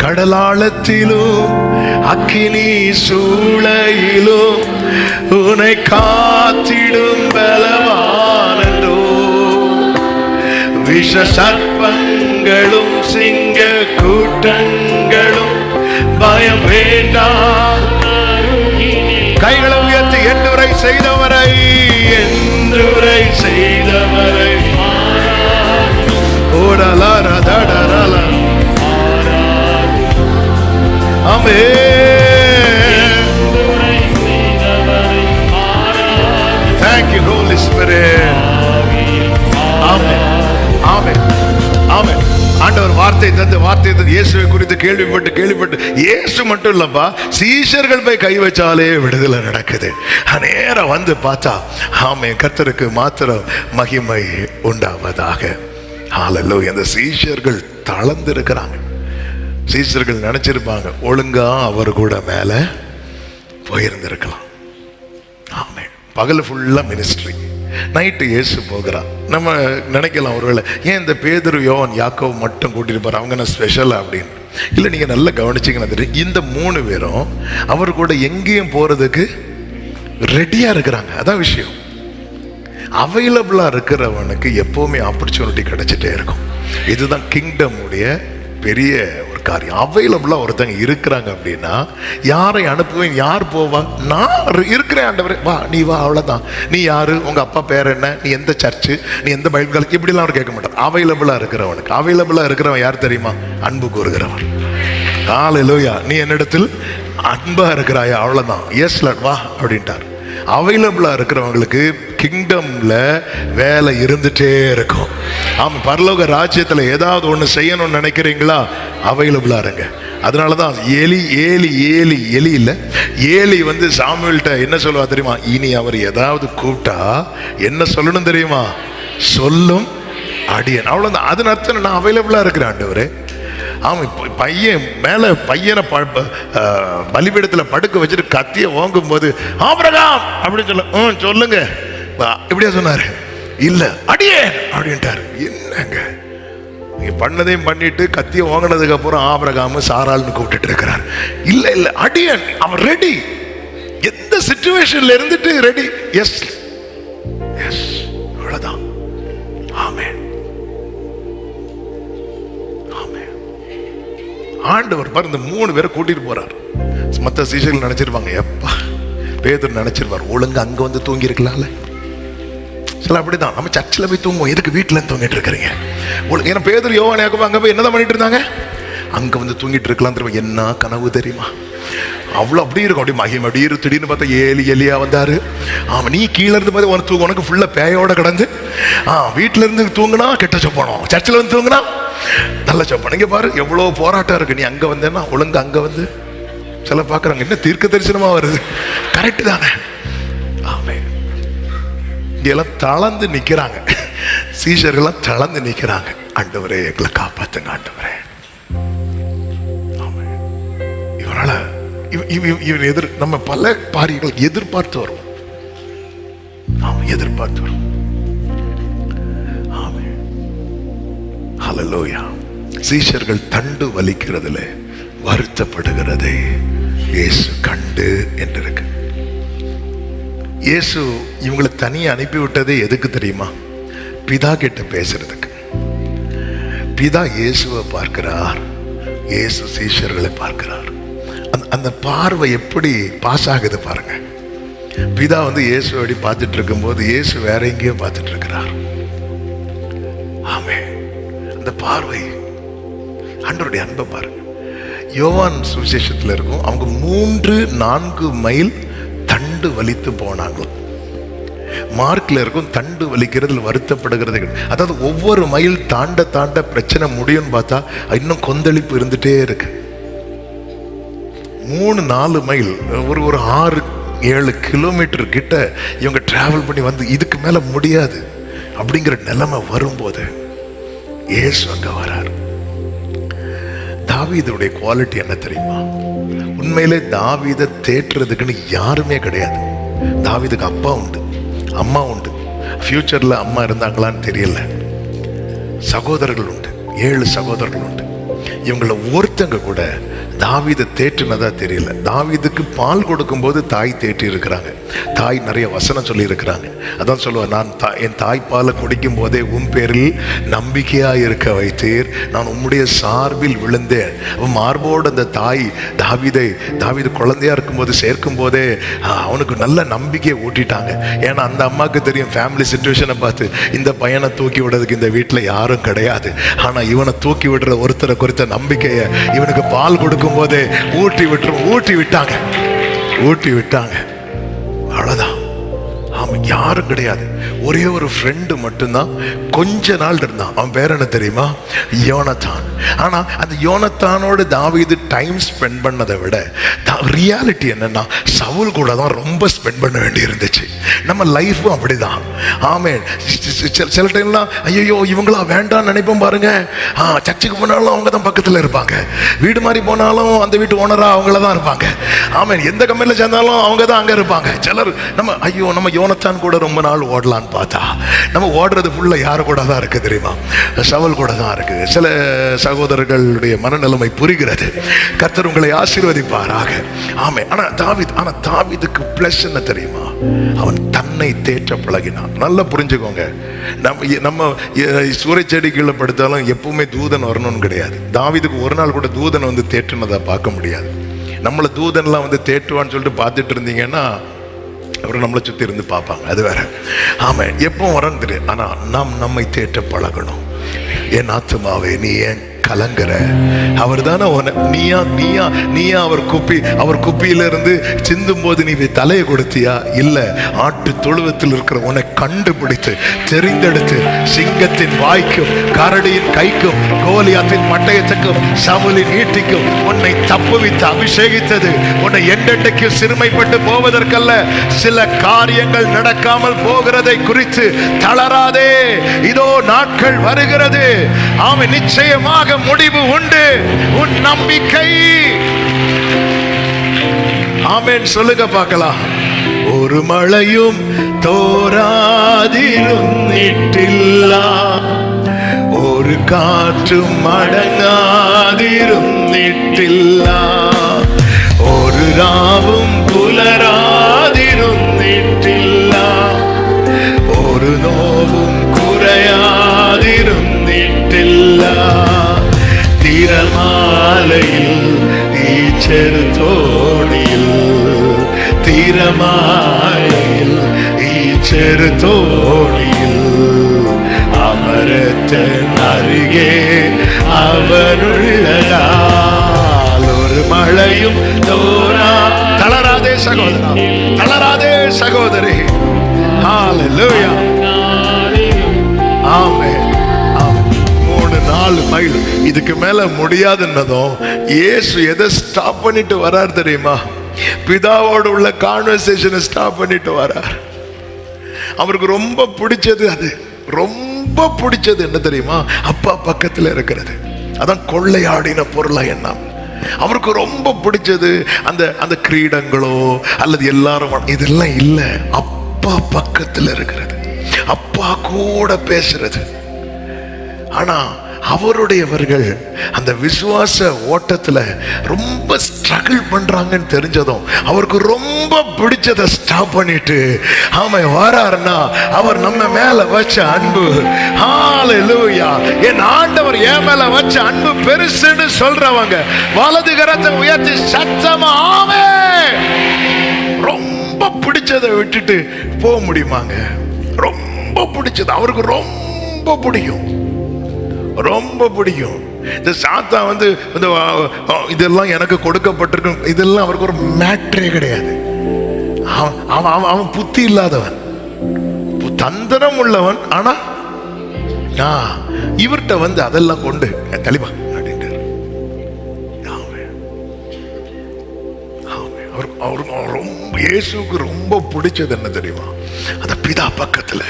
கடலாழத்திலும் அக்கினி சூளையிலும் உன்னை காத்திடும் பலவானோ, விஷ சர்ப்பங்களும் சிங்க கூட்டங்களும் பயம் வேண்டாம். கைகளை உயர்த்தி என்றுரை செய்தவரை ஓடலாரதடரல. Amen. Thank you, Holy Spirit. Amen. Amen. Amen. ஆண்டவர் வார்த்தை தந்து இயேசுவை குறித்து கேள்விப்பட்டு இயேசு மட்டும் இல்லப்பா, சீஷர்கள் போய் கை வச்சாலே விடுதலை நடக்குது. நேரம் வந்து பார்த்தா ஆமென், கர்த்தருக்கு மாத்திரம் மகிமை உண்டாவதாக. ஹalleluya. அந்த சீஷர்கள் தளர்ந்து இருக்கிறாங்க. சீஷர்கள் நினைச்சிருப்பாங்க ஒழுங்கா அவர் கூட மேல போயிருந்திருக்கலாம். ஆமென். பகல் ஃபுல்லா மினிஸ்ட்ரி, நைட்டு இயேசு போகிறார். நம்ம நினைக்கலாம் ஒருவேளை ஏன் இந்த பேதுரு யோவான் யாக்கோபு மட்டும் கூட்டிட்டு போற, அவங்க என்ன ஸ்பெஷலா அப்படின்னு. இல்லை, நீங்க நல்லா கவனிச்சீங்கன்னா தெரியும், இந்த 3 பேரும் அவர் கூட எங்கேயும் போறதுக்கு ரெடியா இருக்கிறாங்க. அதான் விஷயம். அவைலபிளா இருக்கிறவனுக்கு எப்பவுமே ஆப்பர்ச்சுனிட்டி கிடைச்சிட்டே இருக்கும். இதுதான் கிங்டம் உடைய பெரிய ஒரு காரியம். அவைலபிளா ஒருத்தங்க இருக்கிறாங்க அப்படின்னா யாரை அனுப்புவேன், யார் போவா, நான் இருக்கிறேன் ஆண்டவரே, வா நீ வா, அவ்வளவுதான். நீ யாரு, உங்க அப்பா பேர் என்ன, நீ எந்த சர்ச்சு, நீ எந்த பைபிள் காலேஜ், இப்படிலாம் அவர் கேட்க மாட்டார். அவைலபிளா இருக்கிறவனுக்கு, அவைலபிளா இருக்கிறவன் யார் தெரியுமா? அன்பு கூறுகிறவன். ஹalleluya. நீ என்னிடத்தில் அன்பா இருக்கிறாயா, அவ்வளவுதான், எஸ் லார்ட் வா அப்படின்ட்டார். அவைலபிளா இருக்கிறவங்களுக்கு கிங்டம்ல வேலை இருந்துட்டே இருக்கும். ஆமா, பரலோக ராஜ்யத்துல ஏதாவது ஒண்ணு செய்யணும்னு நினைக்கிறீங்களா, அவைலபிளா இருங்க. அதனாலதான் ஏலி இல்ல, ஏலி வந்து சாமுவேல்ட்ட என்ன சொல்லுவா தெரியுமா? இனி அவர் ஏதாவது கூப்பிட்டா என்ன சொல்லணும் தெரியுமா? சொல்லும் அடியன். அவ்வளவுதான். அதன் அர்த்தம் நான் அவைலபிளா இருக்கிறேன் ஆண்டவரே. ஆமா, பையன் மேல பையனை பலிபீடத்துல படுக்க வச்சுட்டு கத்திய ஓங்கும் போது ஆபிரகாம் அப்படின்னு சொல்லுங்க இப்படியா சொன்னாரு? இல்ல, அடியே அப்படின்ட்டாரு. என்னங்க நீங்க பண்ணதையும் பண்ணிட்டு கத்திய ஓங்கினதுக்கு அப்புறம் ஆபிரகாம் சாராள்னு கூப்பிட்டு இருக்கிறார். இல்ல அடியன், அவன் ரெடி. எந்த சிச்சுவேஷன்ல இருந்துட்டு ரெடி. எஸ் எஸ், அவ்வளவுதான். ஆமென். ஆண்டவர் பாரு, இந்த 3 பேரை கூட்டிட்டு போறார். மற்ற சீஷர்கள் நினைச்சிருப்பாங்க, எப்பா பேதுரு நினைச்சிருப்பார் ஒழுங்கு அங்க வந்து தூங்கி இருக்கலாம்ல. சில அப்படிதான், நம்ம சர்ச்சில் போய் தூங்குவோம், எதுக்கு வீட்டுல தூங்கிட்டு இருக்கிறீங்க? ஏன்னா பேதுரு யோவான் யாக்கோபு அங்க போய் என்னதான் பண்ணிட்டு இருந்தாங்க? அங்க வந்து தூங்கிட்டு இருக்கலாம். தெரியுமா என்ன கனவு தெரியுமா? அவ்வளவு அப்படி இருக்கும். அப்படி மகிமை அப்படி இரு. திடீர்னு பார்த்தா எலியா வந்தாரு. ஆமா, நீ கீழே இருந்து பார்த்து உனக்கு தூங்க, உனக்கு ஃபுல்லா பேயோட கிடந்து. வீட்டுல இருந்து தூங்குனா கெட்ட சொப்பனம், சர்ச்சில் வந்து தூங்குனா நல்ல சொப்பனம். இங்க பாரு எவ்வளவு போராட்டம் இருக்கு. நீ அங்க வந்தேன்னா ஒழுங்கு அங்க வந்து சில பாக்குறாங்க, என்ன தீர்க்க தரிசனமா வருது. கரெக்ட் தானே? ஆமே. இங்கெல்லாம் தளர்ந்து நிக்கிறாங்க, சீஷர்கள்லாம் தளர்ந்து நிக்கிறாங்க. ஆண்டவரே எங்களை காப்பாத்துங்க ஆண்டவரே. இவனால இவன் நம்ம பல காரியங்கள் எதிர்பார்த்து வரும். எதிர்பார்த்து வரும். ஹல்லேலூயா. சீஷர்கள் தண்டு வலிக்கிறதுல வருத்தப்படுகிறதை இயேசு கண்டு என்றிருக்கு. இயேசு இவங்களை தனியா அனுப்பி விட்டதே எதுக்கு தெரியுமா? பிதா கிட்ட பேசுறதுக்கு. பிதா இயேசுவை பார்க்கிறார், இயேசு சீஷர்களை பார்க்கிறார். அந்த பார்வை எப்படி பாஸ் ஆகுது பாருங்க. பிதா வந்து இயேசு அப்படி பார்த்துட்டு இருக்கும்போது இயேசு வேற எங்கேயோ பார்த்துட்டு இருக்கிறார். ஆமே, அந்த பார்வை ஆண்டவருடைய அன்பை பாருங்க. யோவான் சுவிசேஷத்துல இருக்கும், அவங்க 3-4 மைல் தண்டு வலித்து போனாங்க. மார்க்ல இருக்கும் தண்டு வலிக்கிறதுல வருத்தப்படுகிறது. அதாவது ஒவ்வொரு மைல் தாண்ட பிரச்சனை முடியும்னு பார்த்தா இன்னும் கொந்தளிப்பு இருந்துட்டே இருக்கு. 3-4 மைல், ஒரு 6-7 கிலோமீட்டர் கிட்ட இவங்க டிராவல் பண்ணி வந்து இதுக்கு மேல முடியாது அப்படிங்கிற நிலைமை வரும்போது இயேசு அங்க வரார். தாவீதுடைய குவாலிட்டி என்ன தெரியுமா? உண்மையிலே தாவீதை தேற்றுறதுக்குன்னு யாருமே கிடையாது. தாவீதுக்கு அப்பா உண்டு, அம்மா உண்டு. ஃபியூச்சர்ல அம்மா இருந்தாங்களான்னு தெரியல. சகோதரர்கள் உண்டு, 7 சகோதரர்கள் உண்டு. இவங்கள ஒருத்தங்க கூட தாவீதை தேற்றினதா தெரியல. தாவீதுக்கு பால் கொடுக்கும் போது தாய் தேற்றி இருக்கிறாங்க. தாய் நிறைய வசனம் சொல்லி இருக்கிறாங்க. அதான் சொல்லுவேன், நான் என் தாய்ப்பாலை குடிக்கும் போதே உன் பேரில் நம்பிக்கையா இருக்க வைத்தீர், நான் உம்முடைய சார்பில் விழுந்தேன். மார்போடு அந்த தாய் தாவீது குழந்தையா இருக்கும்போது சேர்க்கும் போதே அவனுக்கு நல்ல நம்பிக்கையை ஊட்டிட்டாங்க. ஏன்னா அந்த அம்மாவுக்கு தெரியும், ஃபேமிலி சிச்சுவேஷனை பார்த்து இந்த பையனை தூக்கி விடுறதுக்கு இந்த வீட்டில் யாரும் கிடையாது. ஆனா இவனை தூக்கி விடுற ஒருத்தரை குறித்த நம்பிக்கையை இவனுக்கு பால் கொடுக்கும் போதே ஊட்டி விட்டாங்க. அவ்வளவுதான். அவன் யாரும் கிடையாது. ஒரே ஒரு ஃப்ரெண்டு மட்டும்தான் கொஞ்ச நாள் இருந்தான். அவன் பேர் என்ன தெரியுமா? யோனத்தான். ஆனா அந்த யோனத்தானோடு தாவீது டைம் ஸ்பெண்ட் பண்ணதை விட ரியாலிட்டி என்னன்னா சவுல் கூட தான் ரொம்ப ஸ்பெண்ட் பண்ண வேண்டி இருந்துச்சு. நம்ம லைஃபும் அப்படிதான். ஆமென். சில டைம்லாம் ஐயோ இவங்களா வேண்டாம்னு நினைப்போம் பாருங்க. சர்ச்சுக்கு போனாலும் அவங்க தான் பக்கத்தில் இருப்பாங்க. வீடு மாதிரி போனாலும் அந்த வீட்டு ஓனரா அவங்கள தான் இருப்பாங்க. ஆமென். எந்த கம்பெனியில் சேர்ந்தாலும் அவங்க தான் அங்கே இருப்பாங்க. சிலர் நம்ம யோனத்தான் கூட ரொம்ப நாள் ஓடலான்னு பார்த்தா நம்ம ஓடுறது ஃபுல்லாக யாரு கூட தான் இருக்கு தெரியுமா? சவுல் கூட தான் இருக்கு. சில சகோதரர்களுடைய மனநிலைமை புரிகிறது. கர்த்தர் உங்களை ஆசீர்வதிப்பாராக. ஆமே. ஆனா தாவீதுக்கு பிளஸ் என்ன தெரியுமா? அவன் தன்னை தேற்ற பழகினான். நல்லா புரிஞ்சுக்கோங்க. நம்ம சூறை செடிகளை படுத்தாலும் எப்பவுமே தூதன் வரணும்னு கிடையாது. தாவீதுக்கு ஒரு நாள் கூட தூதன் வந்து தேற்றுனதை பார்க்க முடியாது. நம்மளை தூதன்லாம் வந்து தேற்றுவான்னு சொல்லிட்டு பார்த்துட்டு இருந்தீங்கன்னா அப்புறம் நம்மளை சுற்றி இருந்து பார்ப்பாங்க, அது வேற. ஆமாம், எப்போ வரன்னு தெரியும். ஆனால் நம்மை தேற்ற பழகணும். என் ஆத்துமாவே நீ ஏன் கலங்குற? அவர் தானே நீயா அவர் குப்பியிலிருந்து சிந்தும் போது நீ தலையை கொடுத்தியா? இல்ல, ஆட்டு தொழுவத்தில் இருக்கிற உன்னை கண்டுபிடித்து தெரிந்தெடுத்து சிங்கத்தின் வாய்க்கும் கரடியின் கைக்கும் கோலியாத்தின் பட்டயத்துக்கும் சவுலின் ஈட்டிக்கும் உன்னை தப்புவித்து அபிஷேகித்தது உன்னை என்றென்றைக்கு சிறுமைப்பட்டு போவதற்கல்ல, சில காரியங்கள் நடக்காமல் போகிறதை குறித்து தளராதே. இதோ நாட்கள் வருகிறது. ஆமென். நிச்சயமாக முடிவு உண்டு. உன் நம்பிக்கை. ஆமென். சொல்லுங்க பார்க்கலாம். ஒரு மழையும் தோராதிருந்திட்டில்ல, ஒரு காற்றும் அடங்காதிருந்திட்டில்ல, ஒரு ராவும் புலராதிருந்திட்டில்ல, ஒரு நோவும் குறையாதிருந்திட்டில்ல. തിരമാലയിൽ ഈ ചെറുതോണിയിൽ, തിരമാലയിൽ ഈ ചെറുതോണിയിൽ അമരത്തിൻ അരികെ അവനുള്ളതാൽ ഒരു മഴയും തോരാ. തളരാതെ സഹോദര, തളരാതെ സഹോദരി. ഹല്ലേലൂയ. ആമേൻ. 3-4 மைல் இதுக்கு மேல முடியாதுன்னதும் இயேசு எதை ஸ்டாப் பண்ணிட்டு வரார் தெரியுமா? பிதாவோடு உள்ள கான்வர்சேஷனை ஸ்டாப் பண்ணிட்டு வரார். அவருக்கு ரொம்ப பிடிச்சது, அது ரொம்ப பிடிச்சது என்ன தெரியுமா? அப்பா பக்கத்துல இருக்கிறது. அதான் கொள்ளையாடின பொருளா என்ன அவருக்கு ரொம்ப பிடிச்சது. அந்த கிரீடங்களோ அல்லது எல்லாரும் இதெல்லாம் இல்ல, அப்பா பக்கத்துல இருக்கிறது, அப்பா கூட பேசுறது. ஆனா அவருடையவர்கள் அந்த விசுவாச ஓட்டத்துல ரொம்ப ஸ்ட்ரகிள் பண்றாங்கன்னு தெரிஞ்சதும் அவருக்கு ரொம்ப பிடிச்சதை ஸ்டாப் பண்ணிட்டு ஆமா வராருன்னா அவர் நம்ம மேல வச்ச அன்பு. ஹல்லேலூயா. என் ஆண்டவர் என் மேல வச்ச அன்பு பெருசுன்னு சொல்றவங்க வலது கரத்தை உயர்த்தி சத்தமா ஆமென். ரொம்ப பிடிச்சதை விட்டுட்டு போக முடியுமாங்க? ரொம்ப பிடிச்சது அவருக்கு ரொம்ப பிடிக்கும், ரொம்ப பிடிக்கும். இந்த சாத்தா வந்து இதெல்லாம் எனக்கு கொடுக்கப்பட்டிருக்கும், இதெல்லாம் அவருக்கு ஒரு மேட்ரே கிடையாது. அவன் புத்தி இல்லாதவன், தந்திரம் உள்ளவன். ஆனா இவர்கிட்ட வந்து அதெல்லாம் கொண்டு தெளிவா அப்படின்ட்டு ரொம்ப இயேசுக்கு ரொம்ப பிடிச்சது என்ன தெரியுமா? அந்த பிதா பக்கத்துல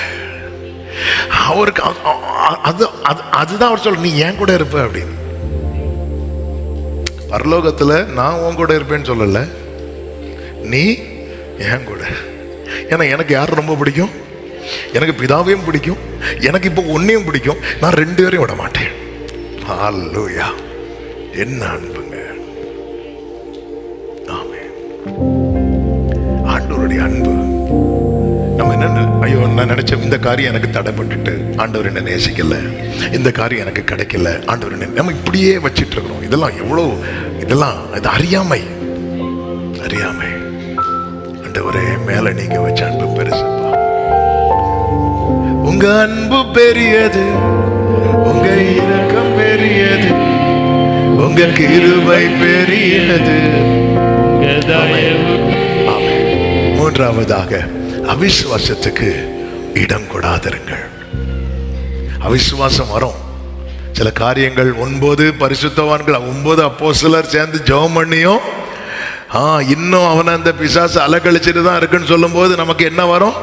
அவருக்கு அதுதான் அவர் சொல்ல, நீ ஏன் கூட இருப்ப அப்படின்னு. பரலோகத்துல நான் உன் கூட இருப்பேன்னு சொல்லல, நீ ஏன் கூட. ஏன்னா எனக்கு யார் ரொம்ப பிடிக்கும்? எனக்கு பிதாவையும் பிடிக்கும், எனக்கு இப்போ உன்னையும் பிடிக்கும், நான் 2 பேரையும் விட மாட்டேன். ஹல்லேலூயா. என்ன அன்புங்க. ஆமென். ஆண்டவருடைய அன்பு. நம்ம என்ன, ஐயோ நான் நினைச்ச இந்த காரியம் எனக்கு தடைப்பட்டுட்டு ஆண்டவர் என்ன நேசிக்கல, இந்த காரியம் எனக்கு கிடைக்கல, ஆண்டவர் என்ன, நம்ம இப்படியே வச்சிட்டு இருக்கிறோம். இதெல்லாம் எவ்வளவு, இதெல்லாம் இது அறியாமை. ஆண்டவரே மேல நீங்க வச்ச அன்பு பெருசுப்பா. உங்க அன்பு பெரியது, உங்க இரக்கம் பெரியது, உங்க கிருபை பெரியது. மூன்றாவதாக, அவிசுவாசத்துக்கு இடம் கொடாதிருங்கள். அவிசுவாசம் வரும். சில காரியங்கள் 9 பரிசுத்தவான்கள் 9 அப்போஸ்தலர் சேர்ந்து ஜெபம் பண்ணியும் இன்னும் அவனை அந்த பிசாசு அலக்கழிச்சிட்டு தான் இருக்குன்னு சொல்லும் போது நமக்கு என்ன வரும்?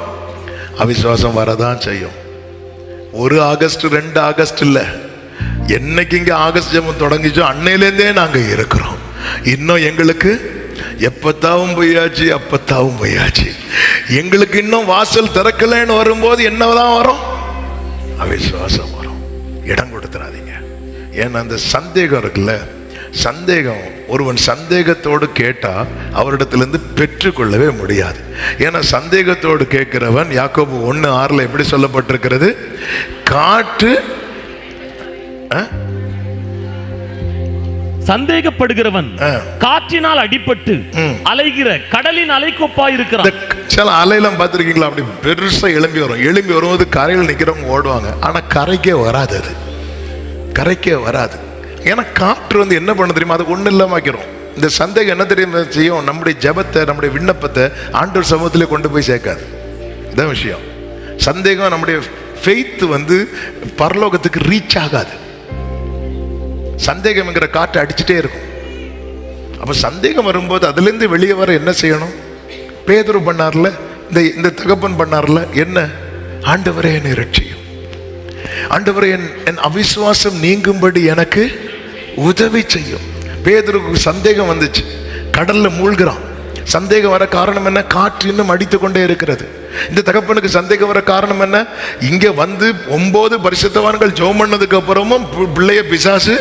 அவிசுவாசம் வரதான் செய்யும். 1 ஆகஸ்ட் 2 ஆகஸ்ட் இல்ல, என்னைக்கு இங்க ஆகஸ்ட் ஜெபம் தொடங்கிச்சோ அன்னையிலேருந்தே நாங்க இருக்கிறோம். இன்னும் எங்களுக்கு எப்பத்தாவும் பொய்யாச்சு. எங்களுக்கு இன்னும் வாசல் திறக்கலன்னு வரும்போது என்னதான் வரும்? அவிசுவாசம் வரும். இடம் கொடுத்துறாதீங்க. ஏன்னா அந்த சந்தேகம் இருக்குல்ல, சந்தேகம், ஒருவன் சந்தேகத்தோடு கேட்டா அவரிடத்திலிருந்து பெற்றுக்கொள்ளவே முடியாது. ஏன்னா சந்தேகத்தோடு கேட்கிறவன், யாக்கோபு 1:6 எப்படி சொல்லப்பட்டிருக்கிறது? காற்று சந்தேகப்படுகிறவன் காற்றினால் அடிபட்டு அலைகிற கடலின் அலைக்கோப்பா இருக்கிறான். சில அலையெல்லாம் பார்த்திருக்கீங்களா? அப்படி பெருசா எழும்பி வரும்போது கரையில் நிக்கிறவங்க ஓடுவாங்க, ஆனா கரைக்கே வராது. அது கரைக்கே வராது. ஏன்னா காற்று என்ன பண்ண தெரியுமா? அது ஒண்ணு இல்லாம ஆக்கிறோம். இந்த சந்தேகம் என்ன தெரியுமா செய்யும்? நம்முடைய ஜெபத்தை, நம்முடைய விண்ணப்பத்தை ஆண்டவர் சமூகத்திலே கொண்டு போய் சேர்க்காது. இதான் விஷயம். சந்தேகம் நம்முடைய ஃபெய்த் பரலோகத்துக்கு ரீச் ஆகாது. சந்தேகம்ங்கிற காற்றை அடிச்சுட்டே இருக்கும். அப்ப சந்தேகம் வரும்போது அதுல இருந்து வெளியே வர என்ன செய்யணும்? பேதுரு பண்ணார்ல, இந்த தகப்பன் பண்ணார்ல, என்ன? ஆண்டவரே என்னை ரட்சியும், ஆண்டவரே என் அவிசுவாசம் நீங்கும்படி எனக்கு உதவி செய்யும். பேதுருக்கு சந்தேகம் வந்துச்சு, கடல்ல மூழ்கிறான். சந்தேகம் வர காரணம் என்ன? காற்று இன்னும் அடித்து கொண்டே இருக்கிறது. இந்த தகப்பனுக்கு சந்தேகம் வர காரணம் என்ன? இங்க 9 பரிசுத்தவான்கள் ஜெபம் பண்ணதுக்கு அப்புறமும் பிள்ளைய பிசாசு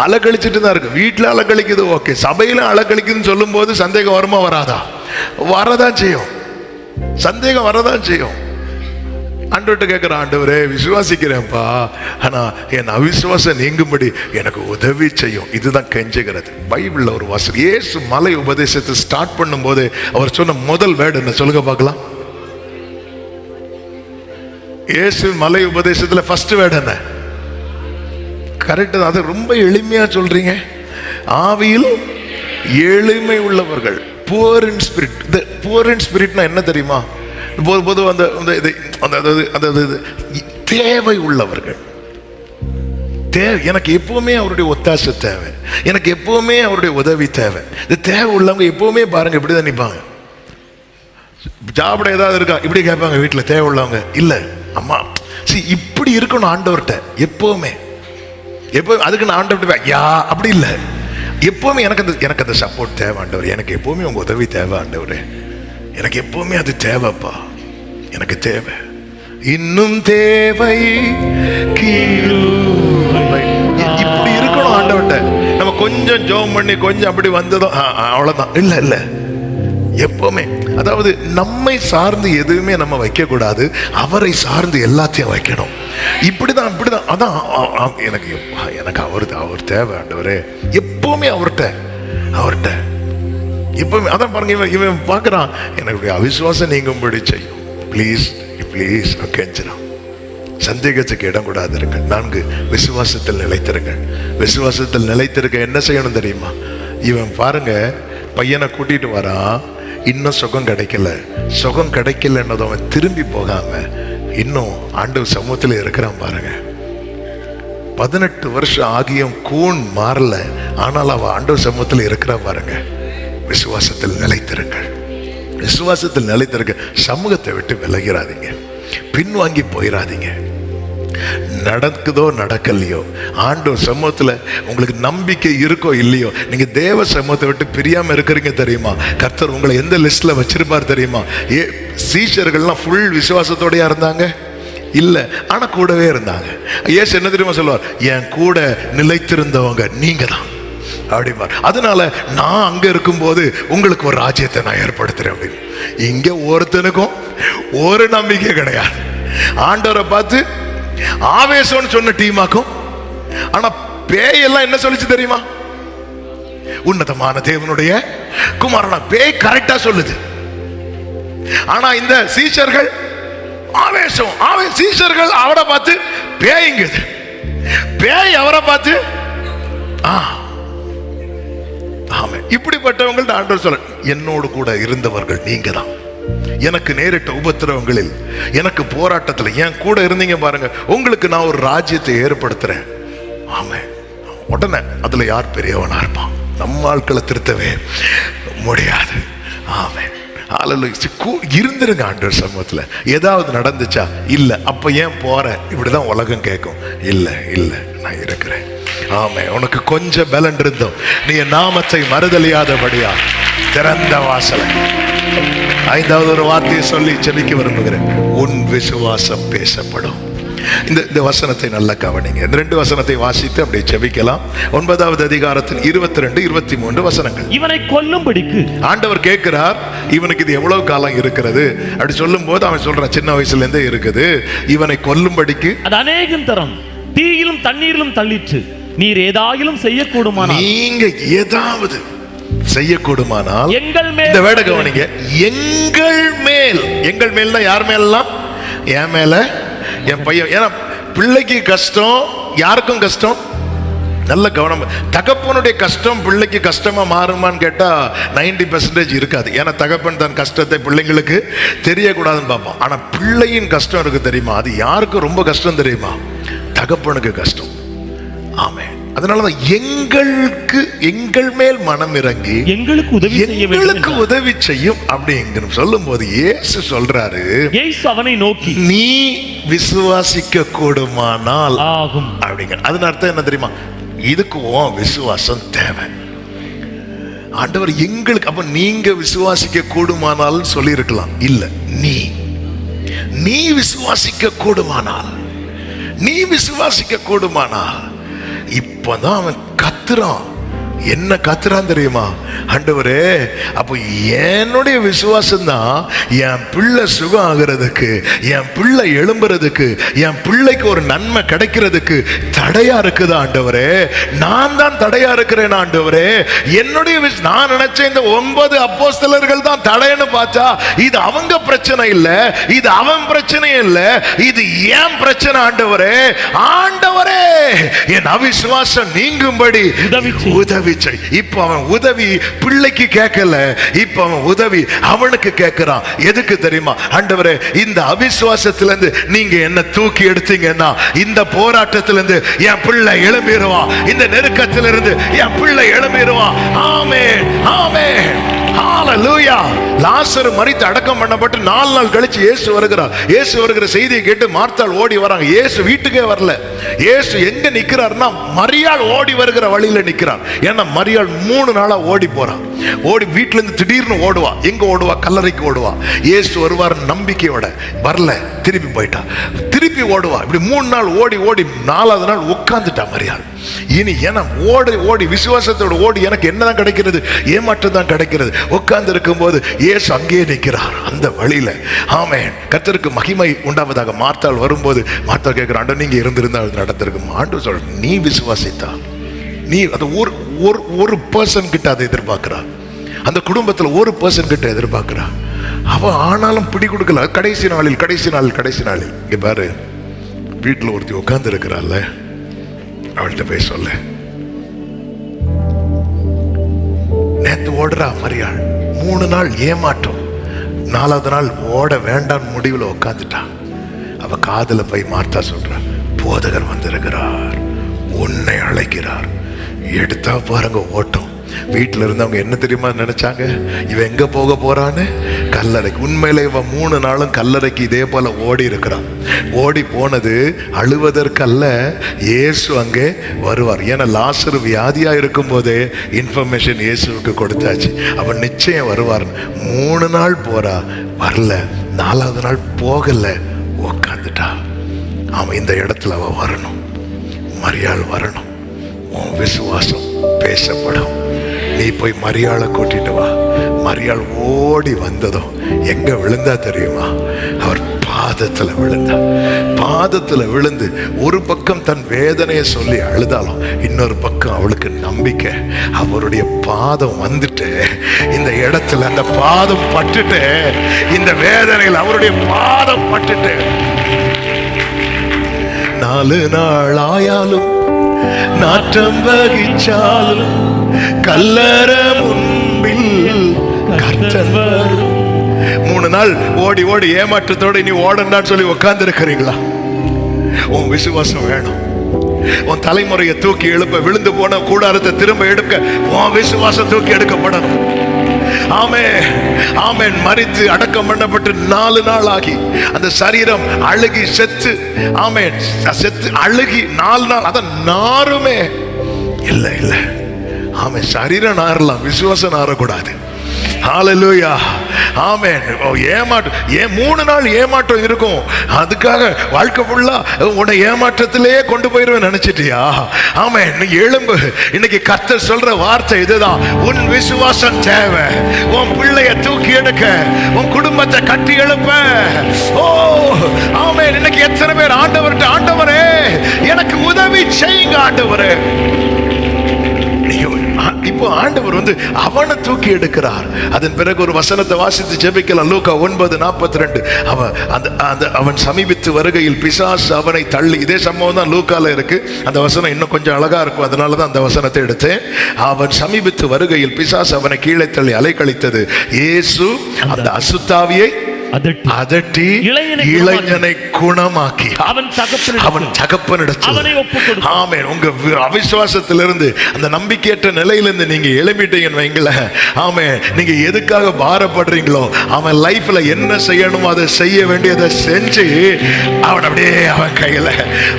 அலக்கழிச்சிட்டு தான் இருக்கு. வீட்டுல அலக்கழிக்குது, ஓகே, சபையில அலக்கழிக்குதுன்னு சொல்லும் போது சந்தேகம் வருமா? வராதா? வரதான் செய்யும். சந்தேகம் வரதான் செய்யும். ஆண்டவர்கிட்ட கேட்கிற, ஆண்டவரே விசுவாசிக்கிறேன்ப்பா, ஆனா என் அவிசுவாசம் நீங்கும்படி எனக்கு உதவி செய்யும். இதுதான் கெஞ்சுகிறது. பைபிள்ல ஒரு வாசகம், இயேசு மலை உபதேசத்தை ஸ்டார்ட் பண்ணும் போது அவர் சொன்ன முதல் வேர்டு என்ன சொல்லுங்க பார்க்கலாம்? இயேசு மலை உபதேசத்துல ஃபர்ஸ்ட் வேர்டு என்ன? கரெக்ட். அது ரொம்ப எளிமையா சொல்றீங்க. ஆவியில் எளிமை உள்ளவர்கள், poor in spirit. poor in spiritனா என்ன தெரியுமா? தேவை உள்ளவர்கள். எனக்கு எப்பவுமே அவருடைய ஒத்தாசை தேவை, எனக்கு எப்பவுமே அவருடைய உதவி தேவை. இந்த தேவை உள்ளவங்க எப்பவுமே பாருங்க இப்படிதான் நிற்பாங்க. ஜாபட ஏதாவது இருக்கா இப்படி கேட்பாங்க. வீட்டுல தேவை உள்ளவங்க இல்ல, அம்மா இப்படி இருக்கணும் ஆண்டவர்கிட்ட எப்பவுமே. எப்பவும் அதுக்கு நான் ஆண்டவர்கிட்ட யா அப்படி இல்லை, எப்பவுமே எனக்கு அந்த சப்போர்ட் தேவை ஆண்டவர், எனக்கு எப்பவுமே உங்க உதவி தேவை ஆண்டவரே, எனக்கு எப்பவுமே அது தேவைப்பா, எனக்கு தேவை, இன்னும் தேவை இப்படி இருக்கணும் ஆண்டவர்கிட்ட. நம்ம கொஞ்சம் ஜெபம் பண்ணி கொஞ்சம் அப்படி வந்ததும் அவ்வளவுதான். இல்ல இல்ல, எப்பவுமே, அதாவது நம்மை சார்ந்து எதுவுமே நம்ம வைக்க கூடாது, அவரை சார்ந்து எல்லாத்தையும் வைக்கணும். இப்படிதான் இப்படிதான். அதான் எனக்கு அவர் தேவை ஆண்டவரே, எப்பவுமே அவர்கிட்ட எப்பவுமே. அதான் பாருங்க, இவன் பார்க்கறான், எனக்கு அவிசுவாசம் நீங்கும்படி செய்யும், ப்ளீஸ் ப்ளீஸ் கெஞ்சிடும். சந்தேகத்துக்கு இடம் கூடாது இருங்கள். 4, விசுவாசத்தில் நிலைத்திருங்கள். விசுவாசத்தில் நிலைத்திருக்க என்ன செய்யணும் தெரியுமா? இவன் பாருங்க, பையனை கூட்டிட்டு வரான், இன்னும் சுகம் கிடைக்கலன்னதும் அவன் திரும்பி போகாம இன்னும் ஆண்டவர் சமூகத்தில் இருக்கிறான் பாருங்க. 18 வருஷம் ஆகியும் கூன் மாறல, ஆனால் அவன் ஆண்டவர் சமூகத்தில் இருக்கிறான் பாருங்க. விசுவாசத்தில் நிலைத்திருங்கள். விசுவாசத்தில் நிலைத்திருக்க. சமூகத்தை விட்டு விலகிறாதீங்க, பின்வாங்கி போயிடாதீங்க. நடக்குதோ நடக்கலையோ, ஆண்டவர் சமூகத்துல உங்களுக்கு நம்பிக்கை இருக்கோ இல்லையோ, நீங்க தேவ சமூகத்தை விட்டு பிரியாம இருக்கிறீங்க தெரியுமா? கர்த்தர் உங்களை எந்த லிஸ்ட்ல வச்சிருப்பார் தெரியுமா? சீஷர்கள்லாம் ஃபுல் விசுவாசத்தோடயா இருந்தாங்க? இல்ல, ஆனா கூடவே இருந்தாங்க. இயேசு என்ன தெரியுமா சொல்லுவார்? என் கூட நிலைத்திருந்தவங்க நீங்க தான் அப்படிப்பார். அதனால நான் அங்க இருக்கும்போது உங்களுக்கு ஒரு ராஜ்யத்தை நான் ஏற்படுத்துறேன் அப்படின்னு. இங்க ஒருத்தனுக்கும் ஒரு நம்பிக்கை கிடையாது. ஆண்டவரை பார்த்து ஆவேசம்னு சொன்ன டீமாக்கும், ஆனா பேயெல்லாம் என்ன சொல்லிச்சு தெரியுமா? உன்னதமான தேவனுடைய குமாரனா. பேய் கரெக்டா சொல்லுது. ஆனா இந்த சீஷர்கள் ஆவேசம், சீஷர்கள் அவரை பார்த்து பேய்ங்குது, பேய் அவரை பார்த்து ஆமே. இப்படிப்பட்டவங்கள்ட்ட ஆண்டவர் சொல்ல, என்னோடு கூட இருந்தவர்கள் நீங்க தான். எனக்கு நேரிட்ட உபத்திரவங்களில், எனக்கு போராட்டத்தில் என் கூட இருந்தீங்க பாருங்க, உங்களுக்கு நான் ஒரு ராஜ்யத்தை ஏற்படுத்துறேன். ஆமே. உடனே அதுல யார் பெரியவனா இருப்பான்? நம்ம ஆட்களை திருத்தவே முடியாது. ஆமே. இருந்துருங்க ஆண்டவர் சமூகத்துல. ஏதாவது நடந்துச்சா? இல்ல. அப்ப ஏன் போற? இப்படிதான் உலகம் கேட்கும். இல்ல இல்ல, நான் இருக்கிறேன். ஆமே. உனக்கு கொஞ்சம் பலன் இருந்தோம், நீ நாமத்தை மறுதலியாதபடியா திறந்த வாசலை. ஐந்தாவது ஒரு வார்த்தையை சொல்லி ஜெபிக்க விரும்புகிறேன். உன் விசுவாசம் பேசப்படும். இந்த வசனத்தை நல்லா கவனிங்க. இந்த 2 வசனத்தை வாசித்து அப்படியே ஜெபிக்கலாம். 9வது அதிகாரத்தின் 22, 23 வசனங்கள். இவனை கொல்லும்படிக்கு ஆண்டவர் கேட்கிறார், இவனுக்கு இது எவ்வளவு காலம் இருக்கிறது அப்படி சொல்லும் போது அவன் சொல்றான், சின்ன வயசுல இருந்தே இருக்குது. இவனை கொல்லும்படிக்கு அது அநேகம் தரம் தீயிலும் தண்ணீரிலும் தள்ளிற்று. நீர் ஏதாயிலும் செய்யக்கூடுமானால், நீங்க ஏதாவது செய்யக்கூடுமானால் எங்கள் மேல். இந்த வேட கவனிங்க, எங்கள் மேல். எங்கள் மேல்னா யார் மேலாம்? என் மேல, என் பையன். ஏன்னா பிள்ளைக்கு கஷ்டம், யாருக்கும் கஷ்டம். நல்ல கவனம். தகப்பனுடைய கஷ்டம் பிள்ளைக்கு கஷ்டமா மாறுமான்னு கேட்டா 90% இருக்காது. ஏன்னா தகப்பன் தன் கஷ்டத்தை பிள்ளைங்களுக்கு தெரியக்கூடாதுன்னு பார்ப்பான். ஆனா பிள்ளையின் கஷ்டம் இருக்கு தெரியுமா? அது யாருக்கு ரொம்ப கஷ்டம் தெரியுமா? தகப்பனுக்கு கஷ்டம். ஆமே. அதனாலதான் எங்களுக்கு, எங்கள் மேல் மனம் இறங்கி எங்களுக்கு உதவி செய்யும் அப்படிங்கிற சொல்லும் போது இயேசு சொல்றாரு, அவனை நோக்கி நீ விசுவாசிக்க கூடுமானால் ஆகும் அப்படிங்கிற. அதன் அர்த்தம் என்ன தெரியுமா? இதுக்கு விசுவாசம் தேவை. ஆண்டவர் எங்களுக்கு, அப்ப நீங்க விசுவாசிக்க கூடுமானால் சொல்லி இருக்கலாம். இல்ல, நீ விசுவாசிக்க கூடுமானால், நீ விசுவாசிக்க கூடுமானால். இப்பதான் அவன் கத்துறான். என்ன கத்துறான் தெரியுமா? ஆண்டவரே, அப்போ என்னுடைய விசுவாசம் தான் என் பிள்ளை சுகம் ஆகிறதுக்கு, என் பிள்ளை எழும்புறதுக்கு, என் பிள்ளைக்கு ஒரு நன்மை கிடைக்கிறதுக்கு தடையா இருக்குதா ஆண்டவரே? நான் தான் தடையா இருக்கிறேன் ஆண்டவரே. என்னுடைய நான் நினைச்ச இந்த 9 அப்போஸ்தலர்கள் தான் தடைன்னு பார்த்தா இது அவங்க பிரச்சனை இல்ல, இது அவன் பிரச்சனை இல்ல, இது ஏன் பிரச்சனை ஆண்டவரே. ஆண்டவரே, என் அவிசுவாசம் நீங்கும்படி உதவி. இப்ப அவன் உதவி பிள்ளைக்கு கேட்கல, இப்ப அவன் உதவி அவனுக்கு கேட்கிறான். எதுக்கு தெரியுமா? ஆண்டவரே, இந்த அவிசுவாசத்திலிருந்து நீங்க என்ன தூக்கி எடுத்தீங்கன்னா இந்த போராட்டத்திலிருந்து என் பிள்ளை எழும்பிடுவான், இந்த நெருக்கத்திலிருந்து என் பிள்ளை எழும்பிடுவான். ஆமென், ஆமென், ஹalleluya. லாசரு மரித்து அடக்கம் பண்ணப்பட்டு 4 நாள் கழிச்சு இயேசு வருகிறார். இயேசு வருகிற செய்தியை கேட்டு மார்த்தாள் ஓடி வராங்க. இயேசு வீட்டுக்கே வரல. இயேசு எங்க நிக்கிறார்னா மரியாள் ஓடி வருகிற வழியில நிக்கிறார். ஏன்னா மரியாள் 3 நாளா ஓடி போறான். ஓடி வீட்டுல இருந்து திடீர்னு ஓடுவா. எங்க ஓடுவா? கல்லறைக்கு ஓடுவா. இயேசு வருவார் நம்பிக்கையோட, வரல, திருப்பி போயிட்டா. திருப்பி ஓடுவா. இப்படி 3 நாள் ஓடி ஓடி 4வது நாள் உட்கார்ந்துட்டா மரியாள். இனி ஏன்னா ஓடி ஓடி விசுவாசத்தோட ஓடி எனக்கு என்னதான் கிடைக்கிறது? ஏமாற்றம் தான் கிடைக்கிறது. உட்கார்ந்து இருக்கும் போது இயேசு அங்கேயே நிற்கிறார் அந்த வழியில. ஆமென், கர்த்தருக்கு மகிமை உண்டாவதாக. மார்த்தாள் வரும்போது மார்த்தாள் கேட்கிறான், ஆண்டவரே, நீங்க இருந்திருந்தா நடந்திருக்கும். ஆண்டவர் சொல்ற, நீ விசுவாசித்தா, நீ அது ஒரு பர்சன் கிட்ட அதை எதிர்பார்க்கிறா. அந்த குடும்பத்துல ஒரு பர்சன் கிட்ட எதிர்பார்க்கிறா. அவ ஆனாலும் பிடி கொடுக்கல. கடைசி நாளில் இங்க பாரு, வீட்டுல ஒருத்தி உட்கார்ந்து இருக்கிறாள், அவள்கிட்ட போய் சொல்ல. நேத்து ஓடுறா மரியாள், 3 நாள் ஏமாற்றம், 4வது நாள் ஓட வேண்டாம் முடிவில் உட்காந்துட்டா. அவ காதுல போய் மார்த்தா சொல்ற, போதகர் வந்திருக்கிறார், உன்னை அழைக்கிறார். எடுத்தா பாருங்க ஓட்டம். வீட்டுல இருந்தவங்க என்ன தெரியுமா நினைச்சாங்க? இவன் எங்க போக போறான்னு? கல்லறைக்கு. உண்மையிலே இவன் 3 நாளும் கல்லறைக்கு இதே போல ஓடி இருக்கிறான். ஓடி போனது அழுவதற்கல்ல, இயேசு அங்கே வருவார். ஏன்னா லாசரு வியாதியா இருக்கும் போதே இன்ஃபர்மேஷன் இயேசுவுக்கு கொடுத்தாச்சு, அவன் நிச்சயம் வருவார். 3 நாள் போறா, வரல. 4வது நாள் போகல, உக்காந்துட்டா. அவன் இந்த இடத்துல அவ வரணும், மரியாள் வரணும். உன் விசுவாசம் பேசப்படும். நீ போய் மரியாளை கூட்டிட்டு வா. மரியாள் ஓடி வந்ததும் எங்க விழுந்தா தெரியுமா? அவர் பாதத்துல விழுந்தா. பாதத்துல விழுந்து ஒரு பக்கம் தன் வேதனையை சொல்லி அழுதாலும், இன்னொரு பக்கம் அவளுக்கு நம்பிக்கை. அவருடைய பாதம் வந்துட்டு இந்த இடத்துல, அந்த பாதம் பட்டுட்டு, இந்த வேதனையில் அவருடைய பாதம் பட்டுட்டு 4 நாள் ஆயாலும் நாற்றம் வகிச்சாலும் கல்லற முன்பில் கர்த்தர் வரும். 3 நாள் ஓடி ஓடி ஏமாற்றத்தோடு நீ ஓடண்டான்னு சொல்லி உட்கார்ந்து இருக்கிறீங்களா? உன் விசுவாசம் வேணும். உன் தலைமுறையை தூக்கி எழுப்ப, விழுந்து போன கூடாரத்தை திரும்ப எடுக்க உன் விசுவாசம் தூக்கி எடுக்கப்படணும். ஆமென், ஆமென். மரித்து அடக்கம் பண்ணப்பட்டு 4 நாள் ஆகி அந்த சரீரம் அழுகி செத்து, ஆமென், செத்து அழுகி 4 நாள். அத நாருமே இல்ல இல்ல. ஆமென். சரீரம் நாரலாம், விசுவாசம் நாரக்கூடாது. ஹல்லேலூயா, ஆமென். ஏமாற்றம் 3 நாள் ஏமாற்றம் இருக்கும். அதுக்காக வாழ்க்கை ஃபுல்லா உன்னை ஏமாற்றத்திலே கொண்டு போயிருவேன் நினைச்சிட்டியா? ஆமென். நீ எழும்பு. இன்னைக்கு கர்த்தர் சொல்ற வார்த்தை இதுதான். உன் விசுவாசம் தேவை. உன் பிள்ளைய தூக்கி எடுக்க, உன் குடும்பத்தை கட்டி எழுப்ப. ஓ ஆமென். இன்னைக்கு எத்தனை பேர் ஆண்டவர்கிட்ட, ஆண்டவரே எனக்கு உதவி செய்யுங்க ஆண்டவரே. இப்போ ஆண்டவர் அவனை தூக்கி எடுக்கிறார். அதன் பிறகு ஒரு வசனத்தை வாசித்து ஜெபிக்கலாம். லூக்கா 9:42. அவன் சமீபித்து வருகையில் பிசாசு அவனை தள்ளி. இதே சம்பவம் தான் லூக்கால இருக்கு. அந்த வசனம் இன்னும் கொஞ்சம் அழகா இருக்கும், அதனாலதான் அந்த வசனத்தை எடுத்தேன். அவன் சமீபித்து வருகையில் பிசாசு அவனை கீழே தள்ளி அலைக்கழித்தது. இயேசு அந்த அசுத்தாவியை அதட்டி இளைஞனை குணமாக்கி அவன் தகப்பனிடத்தில். ஆமென். உங்க அவிசுவாசத்திலிருந்து, அந்த நம்பிக்கையற்ற நிலையிலிருந்து நீங்க எழுப்பிட்டீங்கன்னு வைங்களேன். ஆமென். நீங்க எதுக்காக பாரப்படுறீங்களோ, அவன் லைஃப்ல என்ன செய்யணுமோ அதை செய்ய வேண்டியதை செஞ்சு அவன் அப்படியே அவன் கையில.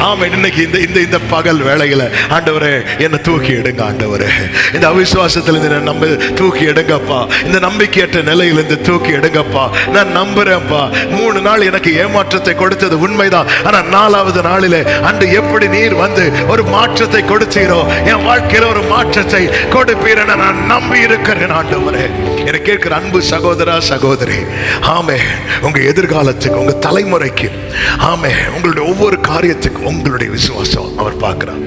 ஆமென். இன்னைக்கு இந்த பகல் வேளையில ஆண்டவரே என்னை தூக்கி எடுங்க ஆண்டவரே. இந்த அவிசுவாசத்திலிருந்து நம்ம தூக்கி எடுங்கப்பா. இந்த நம்பிக்கையற்ற நிலையிலிருந்து தூக்கி எடுங்கப்பா. நான் நம்புறேன்ப்பா. 3 நாள் எனக்கு ஏமாற்றத்தை கொடுத்தது உண்மைதான். ஆனா 4வது நாளிலே அன்று எப்படி நீர் ஒரு மாற்றத்தை கொடுத்தீரோ, என் வாழ்க்கையில ஒரு மாற்றத்தை கொடுப்பீர் என நான் நம்பி இருக்கிறேன் ஆண்டவரே. எனக்கு கேட்கிற அன்பு சகோதரா சகோதரி, ஆமே, உங்க எதிர்காலத்துக்கு, உங்க தலைமுறைக்கு, ஆமே, உங்களுடைய ஒவ்வொரு காரியத்துக்கும் உங்களுடைய விசுவாசம் அவர் பார்க்கிறார்.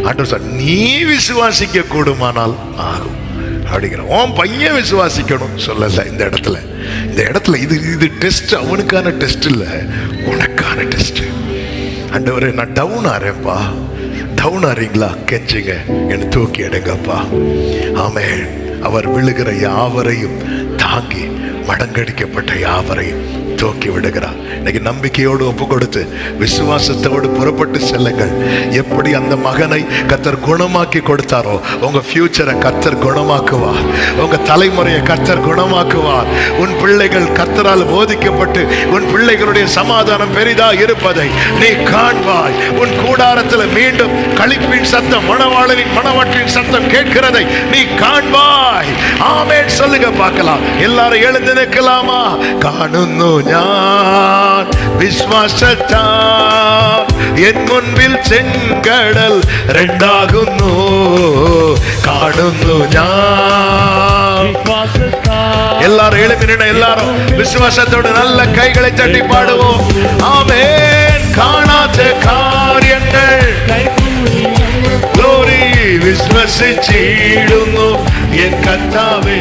ஆண்டவர் சார், நீ விசுவாசிக்க கூடுமானால் ஆகும் அப்படிங்கிற. உன் பையன் விசுவாசிக்கணும் சொல்லல. இந்த இடத்துல இது டெஸ்ட், அவனுக்கான டெஸ்ட் இல்ல, உனக்கான டெஸ்ட். ஆண்டவரே நான் டவுன் ஆறேன்ப்பா. டவுன் ஆறீங்களா? கெஞ்சுங்க, என்னை தூக்கி எடுங்கப்பா. ஆமென். அவர் விழுகிற யாவரையும் தாங்கி மடங்கடிக்கப்பட்ட யாவரையும் தூக்கி விடுகிறார். இன்னைக்கு நம்பிக்கையோடு ஒப்பு கொடுத்து விசுவாசத்தோடு புறப்பட்டு செல்லுங்கள். எப்படி அந்த மகனை கர்த்தர் குணமாக்கி கொடுத்தாரோ, உங்க ஃபியூச்சரை கர்த்தர் குணமாக்குவார். உங்க தலைமுறையை கர்த்தர் குணமாக்குவார். உன் பிள்ளைகள் கர்த்தரால் போதிக்கப்பட்டு உன் பிள்ளைகளுடைய சமாதானம் பெரிதா இருப்பதை நீ காண்பாய். உன் கூடாரத்தில் மீண்டும் களிப்பின் சத்தம், மணவாளனின் மணவாட்டின் சத்தம் கேட்கிறதை நீ காண்பாய். ஆமென். சொல்லுங்க பார்க்கலாம். எல்லாரும் எழுந்து நிற்கலாமா? കാണുന്നു ഞാൻ വിശ്വാസത്താൽ എൻ മുൻപിൽ ചെങ്കടൽ രണ്ടാകുന്നു. കാണുന്നു ഞാൻ. எல்லாரும் எழுப்பின, எல்லாரும் விசுவாசத்தோடு நல்ல கைகளை தட்டி பாடுவோம். ஆமென். കാണാത്ത കാര്യങ്ങൾ ഗ്ലോറി വിശ്വസിച്ചിടുന്നു എൻ കർത്താവേ.